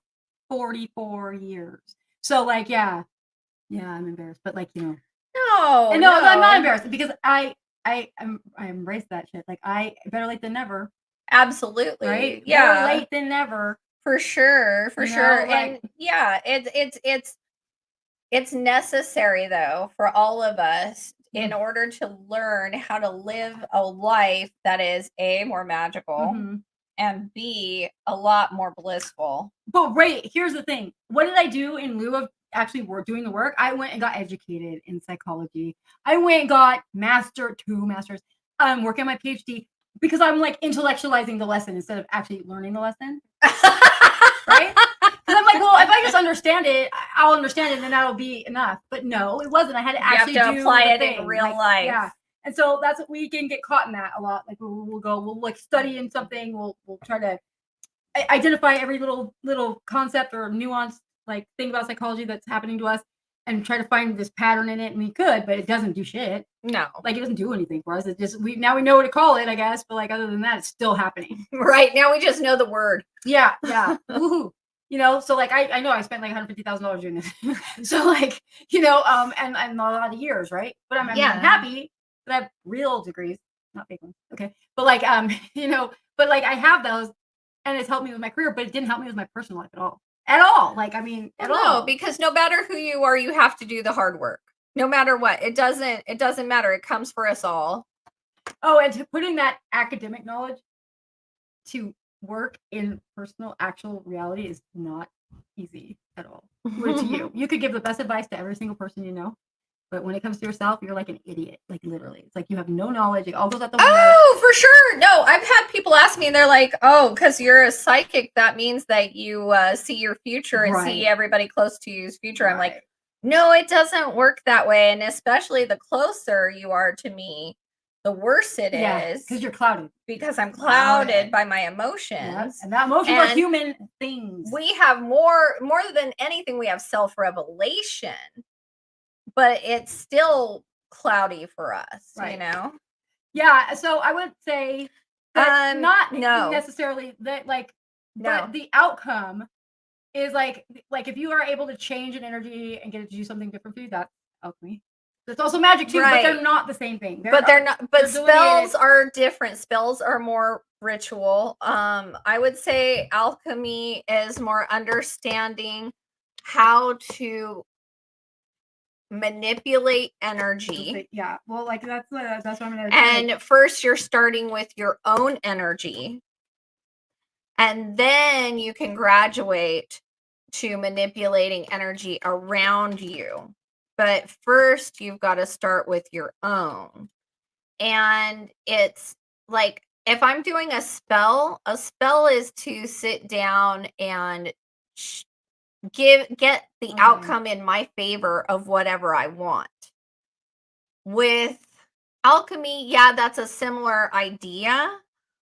44 years. So like, yeah, I'm embarrassed, but like, No, I'm not embarrassed because I embrace that shit. Like better late than never. Absolutely. Right? Yeah. Better late than never. For sure. And yeah, it's necessary though for all of us in order to learn how to live a life that is A, more magical, and B, a lot more blissful. But here's the thing. What did I do in lieu of actually doing the work? I went and got educated in psychology. I went and got two masters. I'm working on my PhD because I'm like intellectualizing the lesson instead of actually learning the lesson. Right? Because I'm like, well, if I just understand it, I'll understand it and then that'll be enough. But no, it wasn't. I had to actually apply it in real life. Yeah. And so that's what we can get caught in that a lot. Like we'll like study in something. We'll try to identify every little concept or nuance like thing about psychology that's happening to us and try to find this pattern in it. And we could, but it doesn't do shit. No, like it doesn't do anything for us. It just now we know what to call it, I guess. But like other than that, it's still happening. Right now, we just know the word. Yeah. Woohoo. So like I know I spent like $150,000 doing this. So like and a lot of years, right? But I'm happy that I have real degrees, not fake ones. Okay, but like but like I have those, and it's helped me with my career, but it didn't help me with my personal life at all. At all. Like at all. No, because no matter who you are, you have to do the hard work. No matter what, it doesn't matter. It comes for us all. Oh, and to putting that academic knowledge to work in personal actual reality is not easy at all. To you. You could give the best advice to every single person you know, but when it comes to yourself, you're like an idiot. Like literally. It's like you have no knowledge. It all goes out the window. Oh, for sure. No, I've had people ask me and they're like, oh, because you're a psychic, that means that you see your future and see everybody close to you's future. I'm like, no, it doesn't work that way. And especially the closer you are to me, the worse it is. Because you're clouded. Because I'm clouded by my emotions. Yeah. And that emotions are human things. We have more than anything, we have self-revelation, but it's still cloudy for us, Yeah. So I would say that not necessarily that but the outcome is like if you are able to change an energy and get it to do something different for you, that's alchemy. It's also magic too, but they're not the same thing. They're not. But spells are different. Spells are more ritual. I would say alchemy is more understanding how to manipulate energy. Yeah. Well, like that's what I'm gonna. And first, you're starting with your own energy, and then you can graduate to manipulating energy around you. But first, you've got to start with your own. And it's like, if I'm doing a spell is to sit down and get the outcome in my favor of whatever I want. With alchemy, that's a similar idea,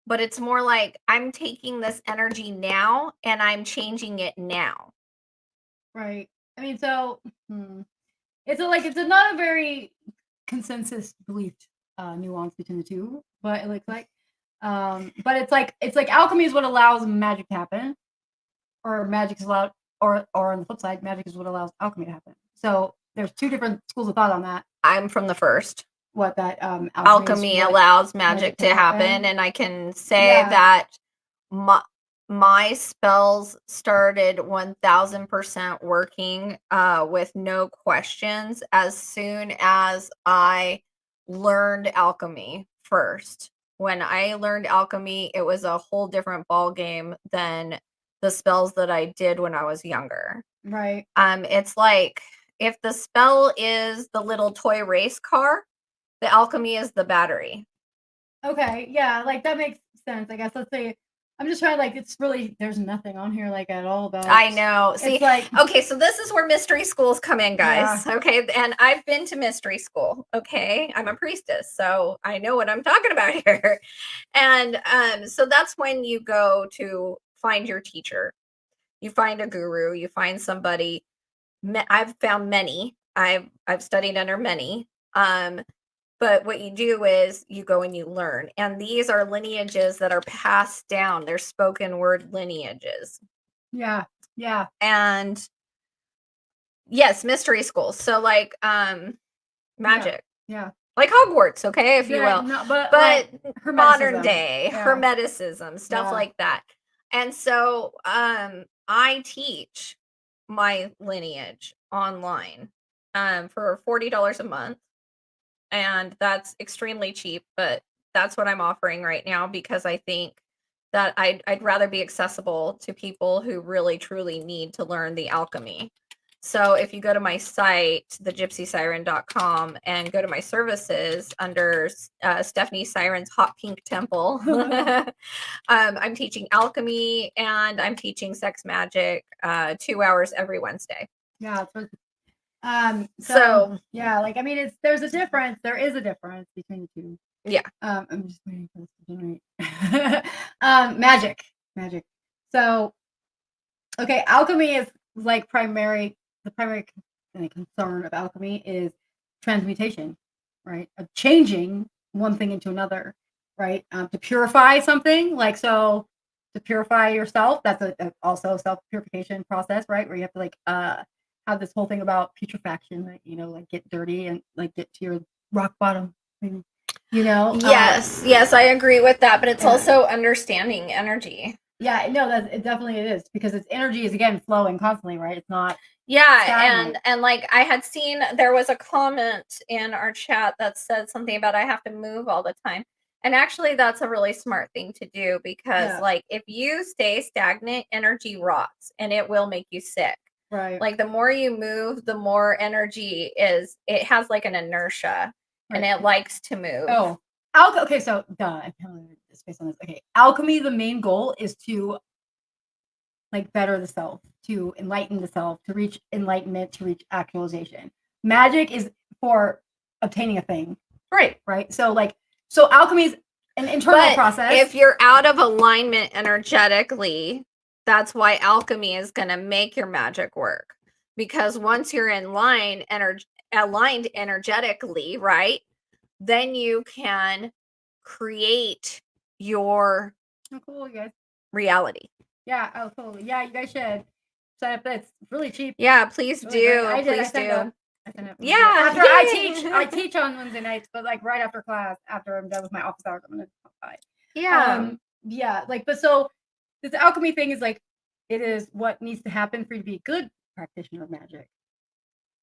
but it's more like I'm taking this energy now and I'm changing it now. Right. I mean, so it's not a very consensus belief nuance between the two, but it looks like but it's like alchemy is what allows magic to happen, or magic is allowed, or on the flip side, magic is what allows alchemy to happen. So there's two different schools of thought on that. I'm from the first. What that alchemy allows magic to happen, and I can say that my spells started 1000% working with no questions as soon as I learned alchemy first. When I learned alchemy, it was a whole different ball game than the spells that I did when I was younger. Right. It's like if the spell is the little toy race car, the alchemy is the battery. Okay, yeah, like that makes sense. I guess let's say I'm just trying, like, it's really, there's nothing on here like at all about. I know. See, it's like, okay, so this is where mystery schools come in, guys. Yeah. Okay, and I've been to mystery school. Okay, I'm a priestess, so I know what I'm talking about here. And so that's when you go to find your teacher. You find a guru. You find somebody. I've found many. I've studied under many. But what you do is you go and you learn. And these are lineages that are passed down. They're spoken word lineages. Yeah. Yeah. And yes, mystery schools. So like Magick. Yeah. Like Hogwarts, okay, if you will. No, but like modern hermeticism. day, hermeticism, stuff like that. And so I teach my lineage online for $40 a month. And that's extremely cheap, but that's what I'm offering right now because I think that I'd rather be accessible to people who really truly need to learn the alchemy. So if you go to my site, thegypsysiren.com, and go to my services under Stephanie Siren's Hot Pink Temple, I'm teaching alchemy and I'm teaching sex magic 2 hours every Wednesday. Yeah. So yeah, like I mean, there's a difference. There is a difference between the two. Yeah. I'm just waiting for this to generate. Magick. So, okay, alchemy is like the primary concern of alchemy is transmutation, right? Of changing one thing into another, right? To purify something, like so, to purify yourself. That's also a self-purification process, right? Where you have to like have this whole thing about putrefaction, like, you know, like get dirty and like get to your rock bottom, maybe, you know. Yes, I agree with that, but it's also understanding energy. Yeah, no, it definitely is, because its energy is again flowing constantly, right? It's not stagnant. and like I had seen there was a comment in our chat that said something about I have to move all the time. And actually that's a really smart thing to do because like if you stay stagnant, energy rots and it will make you sick. Right. Like the more you move, the more energy it has like an inertia and it likes to move. Oh. Okay, so I'm telling this based on this. Okay, alchemy, the main goal is to like better the self, to enlighten the self, to reach enlightenment, to reach actualization. Magic is for obtaining a thing. Right. So alchemy is an internal process. If you're out of alignment energetically, that's why alchemy is going to make your magic work. Because once you're in line, aligned energetically, right? Then you can create your reality. Yeah. Oh, totally. Yeah, you guys should sign up. It's really cheap. Yeah, please do. Please do. Yeah. After I teach on Wednesday nights, but like right after class, after I'm done with my office hours, I'm gonna come by. Yeah. Yeah. Like, but so this alchemy thing is like, it is what needs to happen for you to be a good practitioner of magic.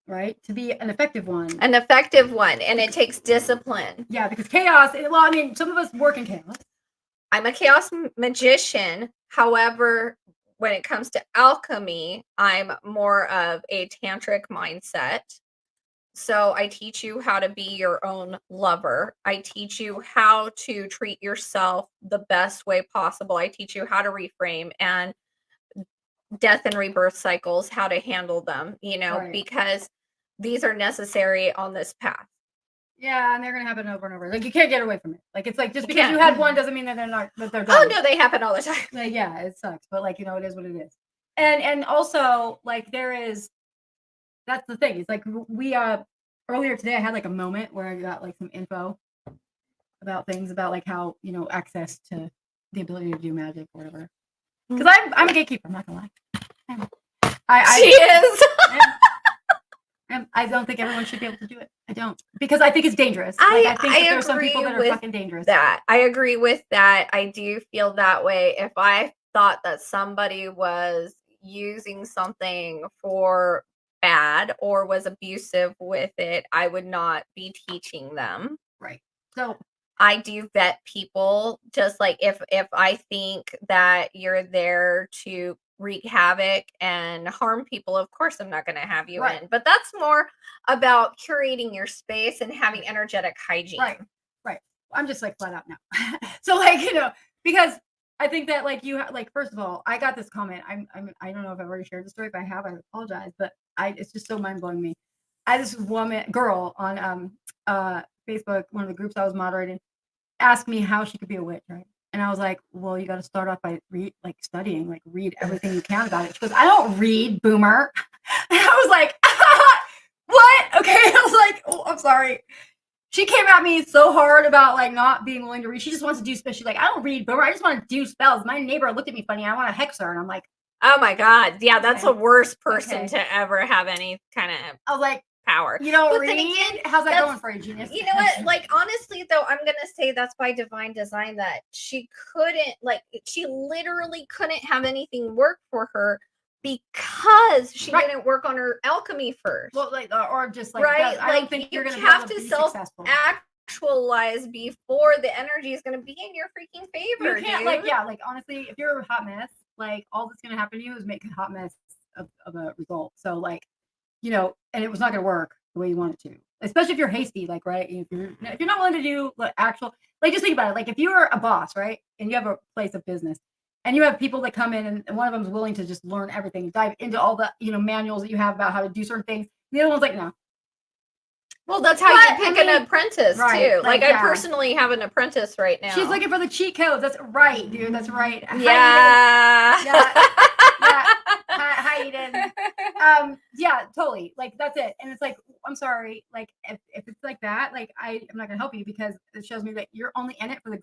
Right? To be an effective one. And it takes discipline. Yeah, because chaos, well, I mean, some of us work in chaos. I'm a chaos magician. However, when it comes to alchemy, I'm more of a tantric mindset. So I teach you how to be your own lover. I teach you how to treat yourself the best way possible. I teach you how to reframe and death and rebirth cycles, how to handle them, you know, because these are necessary on this path. Yeah, and they're gonna happen over and over. Like you can't get away from it. Like it's like just because you had one doesn't mean that they're done. Oh no, they happen all the time. Like yeah, it sucks, but like it is what it is. And also like that's the thing. It's like we earlier today I had like a moment where I got like some info about things about like how access to the ability to do magic or whatever. Because I'm a gatekeeper. I'm not gonna lie. She is. I don't think everyone should be able to do it. I don't, because I think it's dangerous. I think that there's some people that are fucking dangerous. I agree with that. I do feel that way. If I thought that somebody was using something for bad or was abusive with it, I would not be teaching them. Right. So I do vet people, just like if I think that you're there to wreak havoc and harm people, of course I'm not going to have you in. But that's more about curating your space and having energetic hygiene. Right. I'm just like flat out now. So like because I think that like first of all, I got this comment. I don't know if I've already shared the story. If I have, I apologize. But it's just so mind blowing me. This girl on Facebook, one of the groups I was moderating, asked me how she could be a witch, right? And I was like, well, you got to start off by studying, read everything you can about it. She goes, I don't read, boomer. And I was like, what? Okay. I was like, oh, I'm sorry. She came at me so hard about not being willing to read. She just wants to do spells. She's like, I don't read, boomer. I just want to do spells. My neighbor looked at me funny. I want to hex her. And I'm like, oh my God. Yeah, that's the worst person to ever have any kind of I was like, power. You don't read? Again, how's that going for you, genius? You know what? Honestly, though, I'm going to say that's by divine design that she couldn't, she literally couldn't have anything work for her because she didn't work on her alchemy first. Well, or just right? I don't think you're going to have to self-actualize before the energy is going to be in your freaking favor. You can't, honestly, if you're a hot mess, all that's going to happen to you is make a hot mess of a result. So, and it was not going to work the way you want it to, especially if you're hasty, right? If you're not willing to do actual, just think about it. If you're a boss, right? And you have a place of business and you have people that come in and one of them is willing to just learn everything, dive into all the, manuals that you have about how to do certain things. The other one's like, no. Well, that's how you pick an apprentice too. I personally have an apprentice right now. She's looking for the cheat codes. That's right, dude. That's right. Yeah. Hayden. Yeah, totally. That's it. And it's I'm sorry. If it's like that, I'm not gonna help you because it shows me that you're only in it for the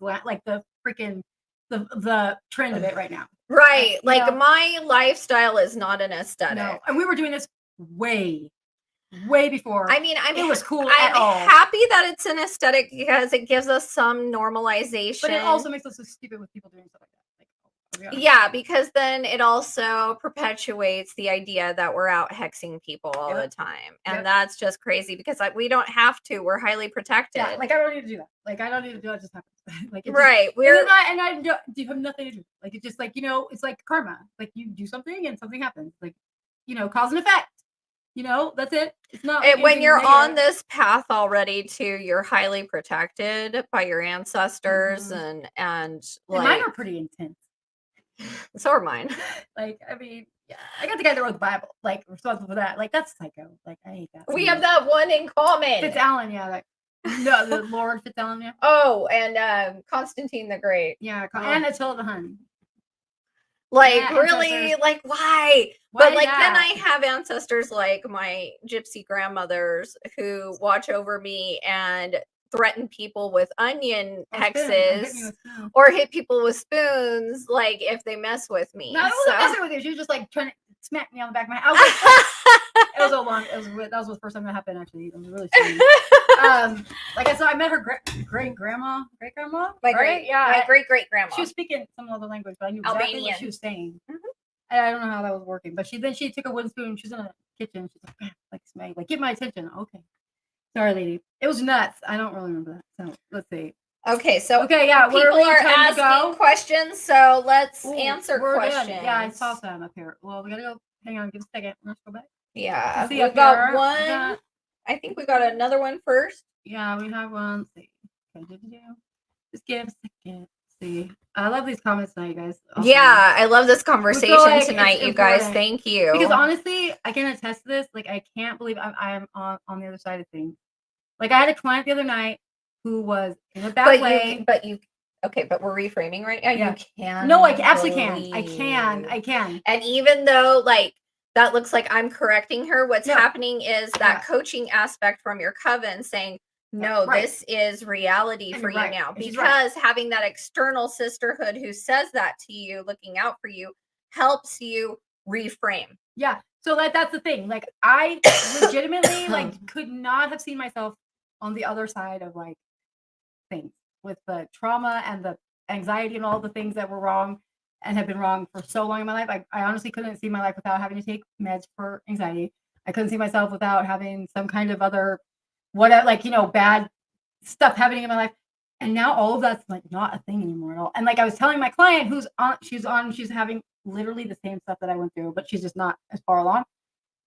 freaking the trend of it right now. Right. My lifestyle is not an aesthetic. No. And we were doing this way before. I mean, it was cool. I'm happy that it's an aesthetic because it gives us some normalization. But it also makes us so stupid with people doing stuff like that. Yeah, because then it also perpetuates the idea that we're out hexing people all the time. And that's just crazy because we don't have to. We're highly protected. Yeah, I don't need to do that. I don't need to do it. It just happens. Right. I do have nothing to do. It's just it's like karma. You do something and something happens. Cause and effect. That's it. It's not when you're on this path already you're highly protected by your ancestors and mine are pretty intense. So are mine. I got the guy that wrote the Bible, responsible for that. That's psycho. I hate that. We have that one in common. Fitzallen, yeah. No, the Lord Fitzallen, yeah. Oh, and Constantine the Great. Yeah, and Attila the Hun. Really? Why? But then I have ancestors like my gypsy grandmothers who watch over me and threaten people with onion hexes or hit people with spoons if they mess with me. No, I wasn't messing with you. She was just trying to smack me on the back of my head. It was so long. That was the first time that happened actually. It was really strange. I said, I met her great grandma. My great grandma. She was speaking some other language, but I knew exactly what she was saying. Mm-hmm. And I don't know how that was working, but then she took a wooden spoon. She was in the kitchen. She's smell, get my attention. Okay. Sorry, lady. It was nuts. I don't really remember that. So let's see. Okay, so yeah, people are asking questions, so let's answer questions. Good. Yeah, I saw some up here. Well, we gotta go. Hang on, give us a second. Let's go back. Yeah, we got one. I think we got another one first. Yeah, we have one. Let's see. Okay, just give a second. See, I love these comments tonight, guys. Also, yeah, I love this conversation tonight, you guys. Thank you. Because honestly, I can attest to this. I can't believe I'm on the other side of things. Like I had a client the other night who was in a bad way. Okay, but we're reframing right now. Yeah. You can. No, I absolutely can. I can. And even though like that looks like I'm correcting her, what's No. happening is that coaching aspect from your coven saying, no, this is reality for you now. Because having that external sisterhood who says that to you, looking out for you, helps you reframe. Yeah. So that's the thing. Like I legitimately like could not have seen myself on the other side of like things with the trauma and the anxiety and all the things that were wrong and have been wrong for so long in my life. I honestly couldn't see my life without having to take meds for anxiety. I couldn't see myself without having some kind of other whatever, like, you know, bad stuff happening in my life. And now all of that's like not a thing anymore at all. And like I was telling my client she's having literally the same stuff that I went through, but she's just not as far along.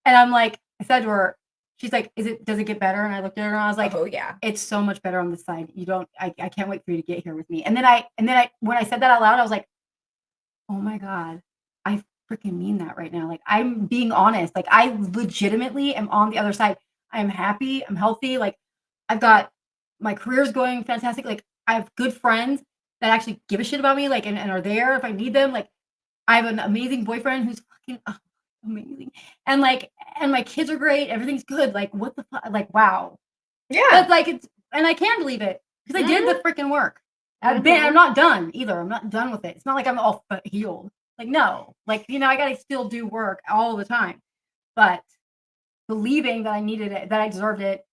And I'm like, I said to her, she's like, does it get better? And I looked at her and I was like, oh yeah, it's so much better on this side. I can't wait for you to get here with me. And then I when I said that out loud, I was like, oh my God, I freaking mean that right now. Like I'm being honest. Like I legitimately am on the other side. I'm happy. I'm healthy. Like I've got my career's going fantastic. Like I have good friends that actually give a shit about me, like, and are there if I need them. Like I have an amazing boyfriend who's fucking amazing. And my kids are great. Everything's good. Like what the fuck? Like, wow. Yeah. But like and I can believe it because I did the freaking work. I'm not done either. I'm not done with it. It's not like I'm all healed. Like, no, like, you know, I got to still do work all the time, but believing that I needed it, that I deserved it,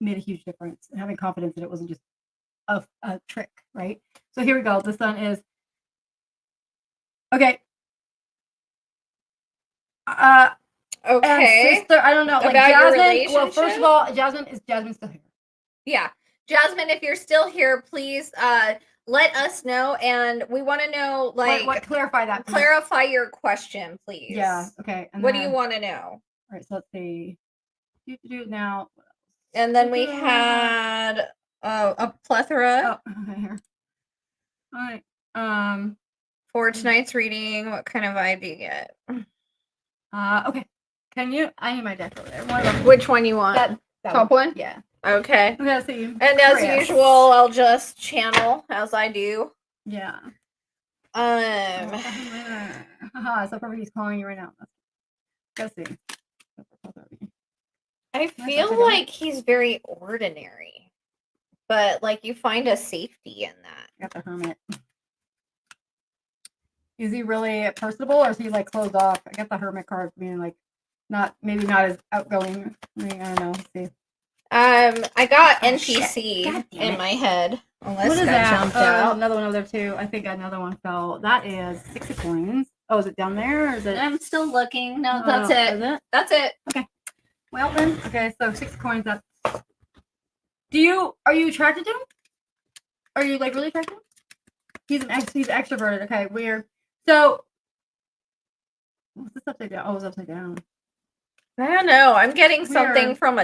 made a huge difference, and having confidence that it wasn't just a trick. Right. So here we go. This one is okay. Okay. Sister, I don't know. Like about Jasmine. Well, first of all, Jasmine still here? Yeah. Jasmine, if you're still here, please let us know, and we want to know, like, what clarify that. Please. Clarify your question, please. Yeah. Okay. And what do you want to know? All right. So let's see. Do it now. And then we had a plethora. Oh, okay, here. All right. For tonight's reading, what kind of vibe do you get? Okay. I need my deck over there. Which one you want? That top one? Yeah. Okay. Okay, let's see. And as usual, I'll just channel as I do. Yeah. Haha, so probably he's calling you right now. Let's see. I feel like he's very ordinary, but like you find a safety in that. Got the Hermit. Is he really personable or is he like closed off? I got the Hermit card being like maybe not as outgoing. I mean, I don't know. Let's see. I got NPC in my head. Unless what is that? Jumped out. Another one over there too. I think another one fell. That is 6 of coins. Oh, is it down there or is it? I'm still looking. No, that's it. Is it? That's it. Okay. Well then. Okay, so 6 of coins. That's. Are you attracted to him? Are you like really attracted to him? He's extroverted. Okay, weird. So. What's this upside down? Oh, it's upside down. I don't know. I'm getting something from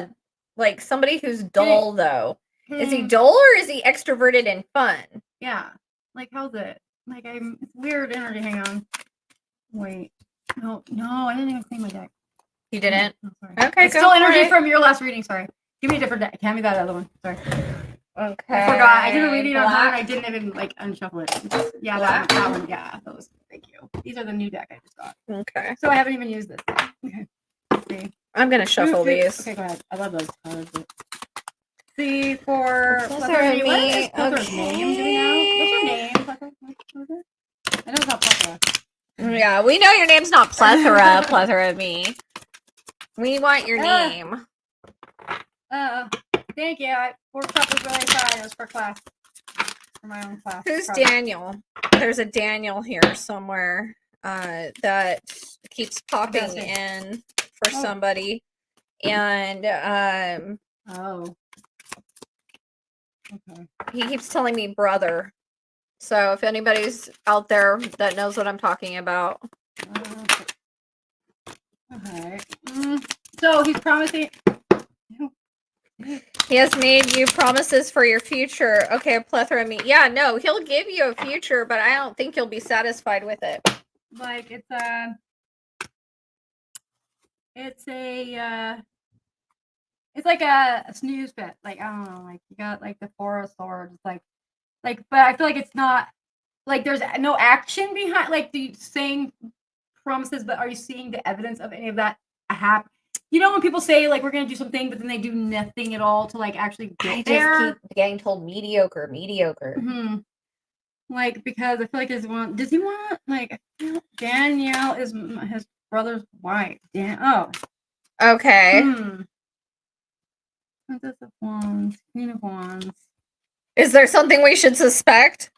somebody who's dull though. Is he dull or is he extroverted and fun? Yeah. Like how's it? Like it's weird energy. Hang on. Wait. No, I didn't even clean my deck. You didn't? Oh, sorry. Okay. It's still energy from your last reading. Sorry. Give me a different deck. Hand me that other one. Sorry. Okay. I forgot. I did a reading on her and I didn't even unshuffle it. Yeah, that one. Yeah, those. Thank you. These are the new deck I just got. Okay. So I haven't even used this. Okay. Let's see. I'm gonna shuffle these. Okay, go ahead. I love those colors. See for Plethora me. Plethora's name. Do we know? What's your name? Plethora? I know it's not Plethora. Yeah, we know your name's not Plethora. Plethora me. We want your name. Thank you. Workshop was really exciting. It was for class. For my own class. Who's Daniel? There's a Daniel here somewhere that keeps popping in for somebody. And okay. He keeps telling me brother. So if anybody's out there that knows what I'm talking about. Okay. So he's promising. He has made you promises for your future. Okay, a plethora of me. Yeah, no, he'll give you a future, but I don't think you'll be satisfied with it. Like it's a it's like a snooze fit. Like, I don't know, like you got like the Four of Swords, like, but I feel like it's not like there's no action behind like the saying promises, but are you seeing the evidence of any of that happen? You know when people say like we're gonna do something, but then they do nothing at all to like actually get there. I just keep getting told mediocre. Mm-hmm. Like because I feel like does he want like Danielle is his brother's wife? Okay. Princess of Wands, Queen of Wands. Is there something we should suspect?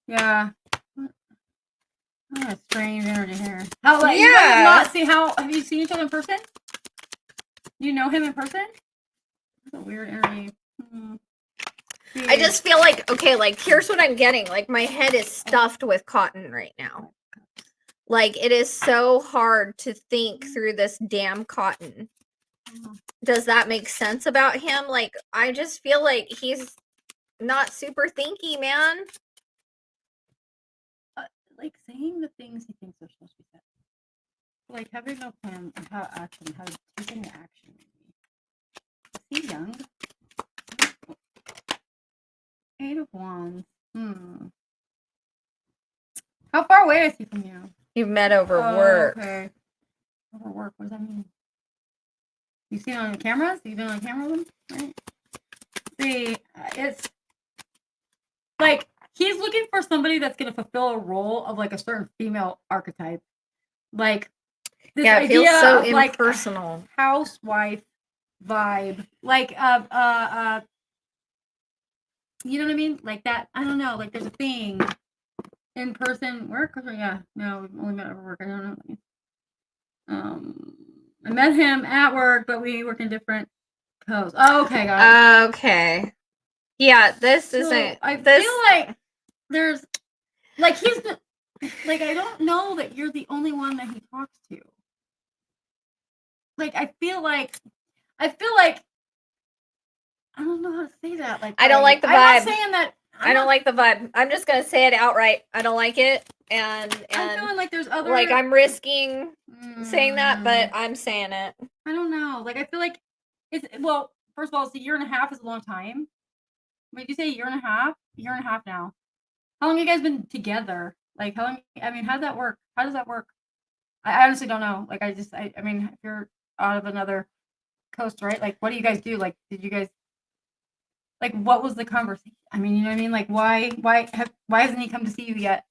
Yeah. Oh, strange energy here. How like you guys not see how have you seen each other in person? You know him in person? That's a weird energy. I just feel like okay, like here's what I'm getting. Like my head is stuffed with cotton right now. Like it is so hard to think through this damn cotton. Does that make sense about him? Like I just feel like he's not super thinky, man. Like saying the things he thinks are supposed to be said. Like having no plan of how taking the action. Is he young? Eight of Wands. How far away is he from you? You've met over work. Okay. Over work. What does that mean? You seen it on the cameras? You've been on camera with him? Right? See, it's like he's looking for somebody that's going to fulfill a role of like a certain female archetype. Like this it feels idea so of like impersonal housewife vibe. Like you know what I mean? Like that. I don't know. Like there's a thing in person work. Yeah, no, we've only met over work. I don't know. I met him at work, but we work in different codes. Oh, okay, got it. Okay. Yeah, this isn't. I feel like there's like he's the like I don't know that you're the only one that he talks to. Like I feel like I don't know how to say that. Like I don't like the vibe. I'm not saying that. I don't like the vibe. I'm just gonna say it outright. I don't like it, and I'm feeling like there's other like I'm risking saying that, but I'm saying it. I don't know. Like I feel like it's first of all, it's a year and a half is a long time. Wait, did you say a year and a half? A year and a half now. How long have you guys been together? Like how long? I mean, how does that work? How does that work? I honestly don't know. Like I mean, if you're out of another coast, right? Like what do you guys do? Like did you guys like what was the conversation? I mean, you know what I mean? Like why hasn't he come to see you yet?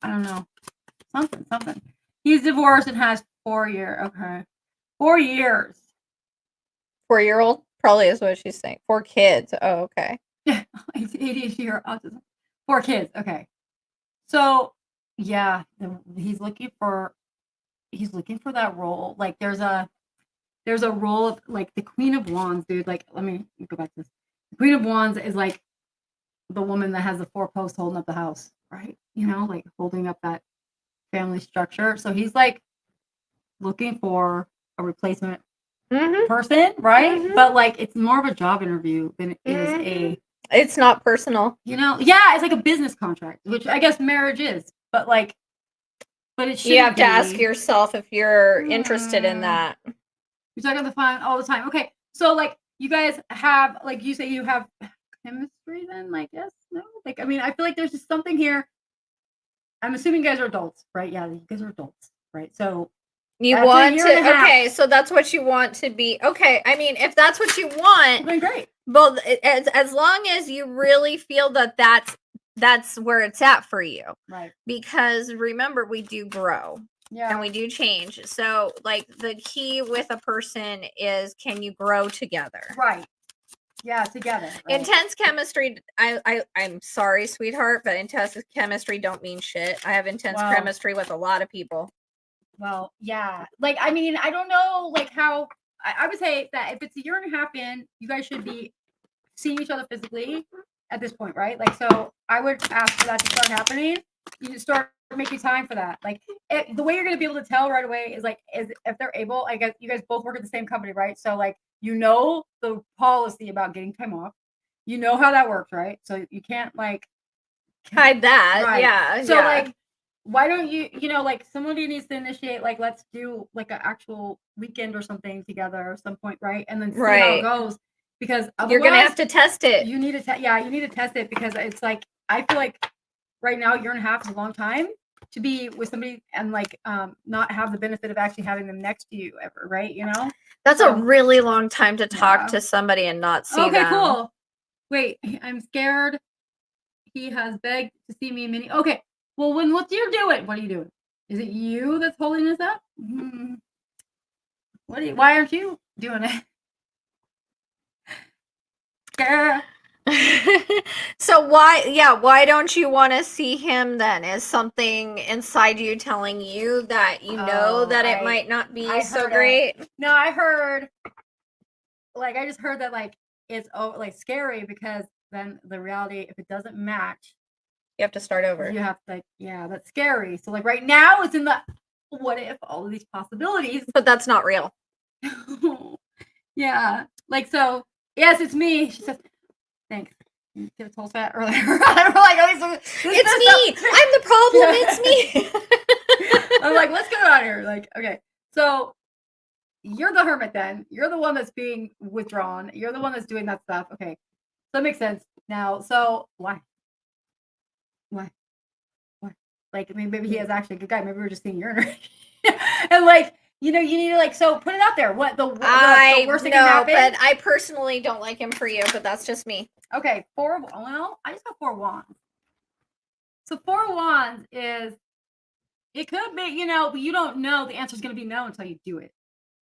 I don't know. Something. He's divorced and has 4 years. Okay. 4 years. 4-year-old probably is what she's saying. 4 kids. Oh, okay. Yeah, ADHD or autism. 4 kids. Okay. So yeah, he's looking for that role. Like there's a role of like the Queen of Wands, dude. Like let me go back to this. The Queen of Wands is like the woman that has the 4 posts holding up the house, right? You know, like holding up that family structure. So he's like looking for a replacement person, right? But like it's more of a job interview than it is it's not personal. You know, yeah, it's like a business contract, which I guess marriage is, but it should. You have to ask yourself if you're interested in that. You're talking on the phone all the time. Okay, so like you guys have, like you say, you have chemistry. Then, like, yes, no, like I mean, I feel like there's just something here. I'm assuming you guys are adults, right? Yeah, you guys are adults, right? So you want to, okay, so that's what you want to be. Okay, I mean, if that's what you want, then great. Well, as long as you really feel that that's where it's at for you, right? Because remember, we do grow, yeah, and we do change. So, like the key with a person is, can you grow together? Right. Yeah, together. Right. Intense chemistry. I'm sorry, sweetheart, but intense chemistry don't mean shit. I have intense chemistry with a lot of people. Well, yeah. Like, I mean, I don't know, like how I would say that if it's a year and a half in, you guys should be seeing each other physically at this point, right? Like, so I would ask for that to start happening. You just start making time for that. Like, the way you're going to be able to tell right away is if they're able. I guess you guys both work at the same company, right? So like, you know the policy about getting time off. You know how that works, right? So you can't like hide that. right. Yeah. So like, why don't you, like somebody needs to initiate, like, let's do like an actual weekend or something together at some point, right? And then see how it goes. Because you're gonna have to test it. You need to you need to test it, because it's like, I feel like right now, a year and a half is a long time to be with somebody and like not have the benefit of actually having them next to you ever, right? That's a really long time to talk to somebody and not see them. Okay, cool. Wait, I'm scared. He has begged to see me many. Okay, well, what you're doing? What are you doing? Is it you that's holding this up? Why aren't you doing it? Girl. So why don't you want to see him then? Is something inside you telling you that that it might not be so great? No, I heard, like, I just heard that, like, it's like scary, because then the reality, if it doesn't match, you have to start over. You have to, like, yeah, that's scary. So like right now it's in the what if, all of these possibilities. But that's not real. Yeah. Like, so yes, it's me. She says, thanks. You get told that earlier. We're like, it's me. I'm the problem. It's me. I'm like, what's going on here? Like, okay. So you're the hermit then. You're the one that's being withdrawn. You're the one that's doing that stuff. Okay. So that makes sense now. So why? Like, I mean, maybe he is actually a good guy. Maybe we're just seeing your energy. And like, you need to, like, so put it out there. What the worst thing can happen? But I personally don't like him for you, but that's just me. Okay, I just got 4 wands. So 4 wands is, it could be, but you don't know. The answer's going to be no until you do it.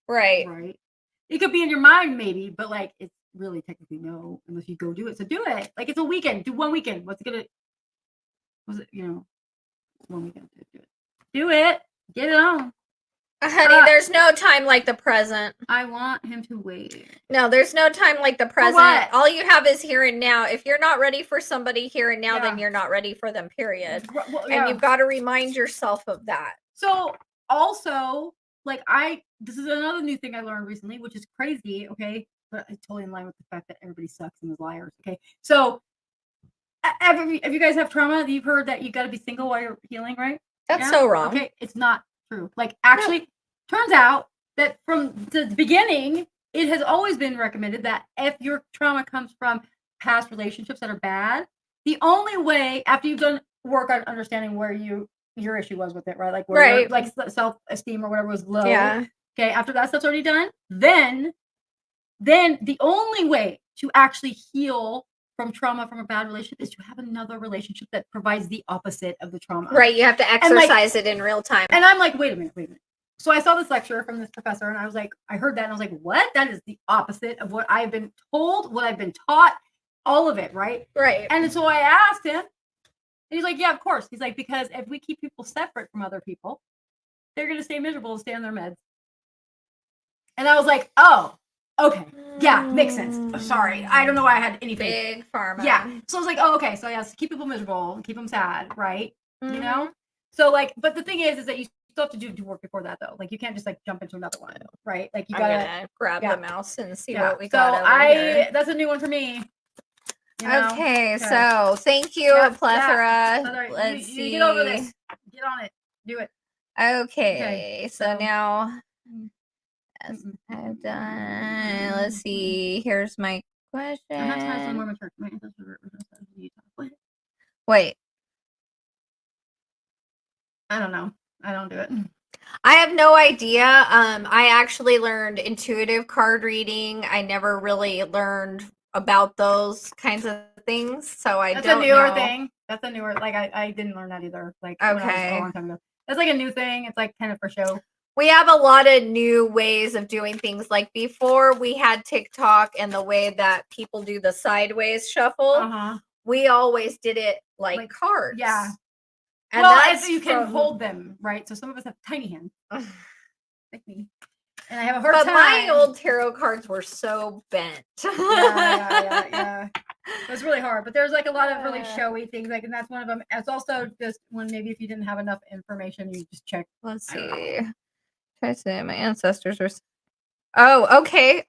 Right. It could be in your mind maybe, but like, it's really technically no unless you go do it. So do it. Like, it's a weekend. Do 1 weekend. Was it 1 weekend to do it. Do it. Get it on. Honey, there's no time like the present. I want him to wait. No, there's no time like the present. All you have is here and now. If you're not ready for somebody here and now, then you're not ready for them, period. And you've got to remind yourself of that. So also, like, this is another new thing I learned recently, which is crazy, okay? But it's totally in line with the fact that everybody sucks and is liars, okay? So if you guys have trauma, you've heard that you got to be single while you're healing, right? That's so wrong. Okay, it's not true. Like, actually, turns out that from the beginning, it has always been recommended that if your trauma comes from past relationships that are bad, the only way, after you've done work on understanding where your issue was with it, right? Like, where your, like, self-esteem or whatever was low. Yeah. Okay, after that stuff's already done, then the only way to actually heal from trauma from a bad relationship is to have another relationship that provides the opposite of the trauma. Right, you have to exercise it in real time. And I'm like, wait a minute. So I saw this lecture from this professor, and I was like, I heard that, and I was like, what? That is the opposite of what I've been told, what I've been taught, all of it, right? Right. And so I asked him, and he's like, yeah, of course. He's like, because if we keep people separate from other people, they're going to stay miserable and stay on their meds. And I was like, oh, okay. Yeah, makes sense. Sorry. I don't know why I had anything. Big pharma. Yeah. So I was like, oh, okay. So yes, keep people miserable and keep them sad, right? Mm-hmm. So like, but the thing is that you still have to do work before that though. Like, you can't just like jump into another one, right? Like, you gotta grab the mouse and see what we got. So that's a new one for me. Okay, so thank you, Plethora. Let's see. You get over this. Get on it. Do it. Okay, so now as I've done. Let's see. Here's my question. Wait. I don't know. I don't do it. I have no idea. I actually learned intuitive card reading. I never really learned about those kinds of things, so I don't know. That's a newer thing. That's a newer, like, I didn't learn that either. Like, okay, a long time ago. That's like a new thing. It's like kind of for show. We have a lot of new ways of doing things. Like, before we had TikTok and the way that people do the sideways shuffle, we always did it like cards. Yeah. And that's so you can hold them, right? So some of us have tiny hands. Like me. And I have a hard time. But my old tarot cards were so bent. Yeah. It was really hard. But there's like a lot of really showy things. Like, and that's one of them. It's also just when maybe if you didn't have enough information, you just check. Let's see. Try to say my ancestors were. Oh, okay.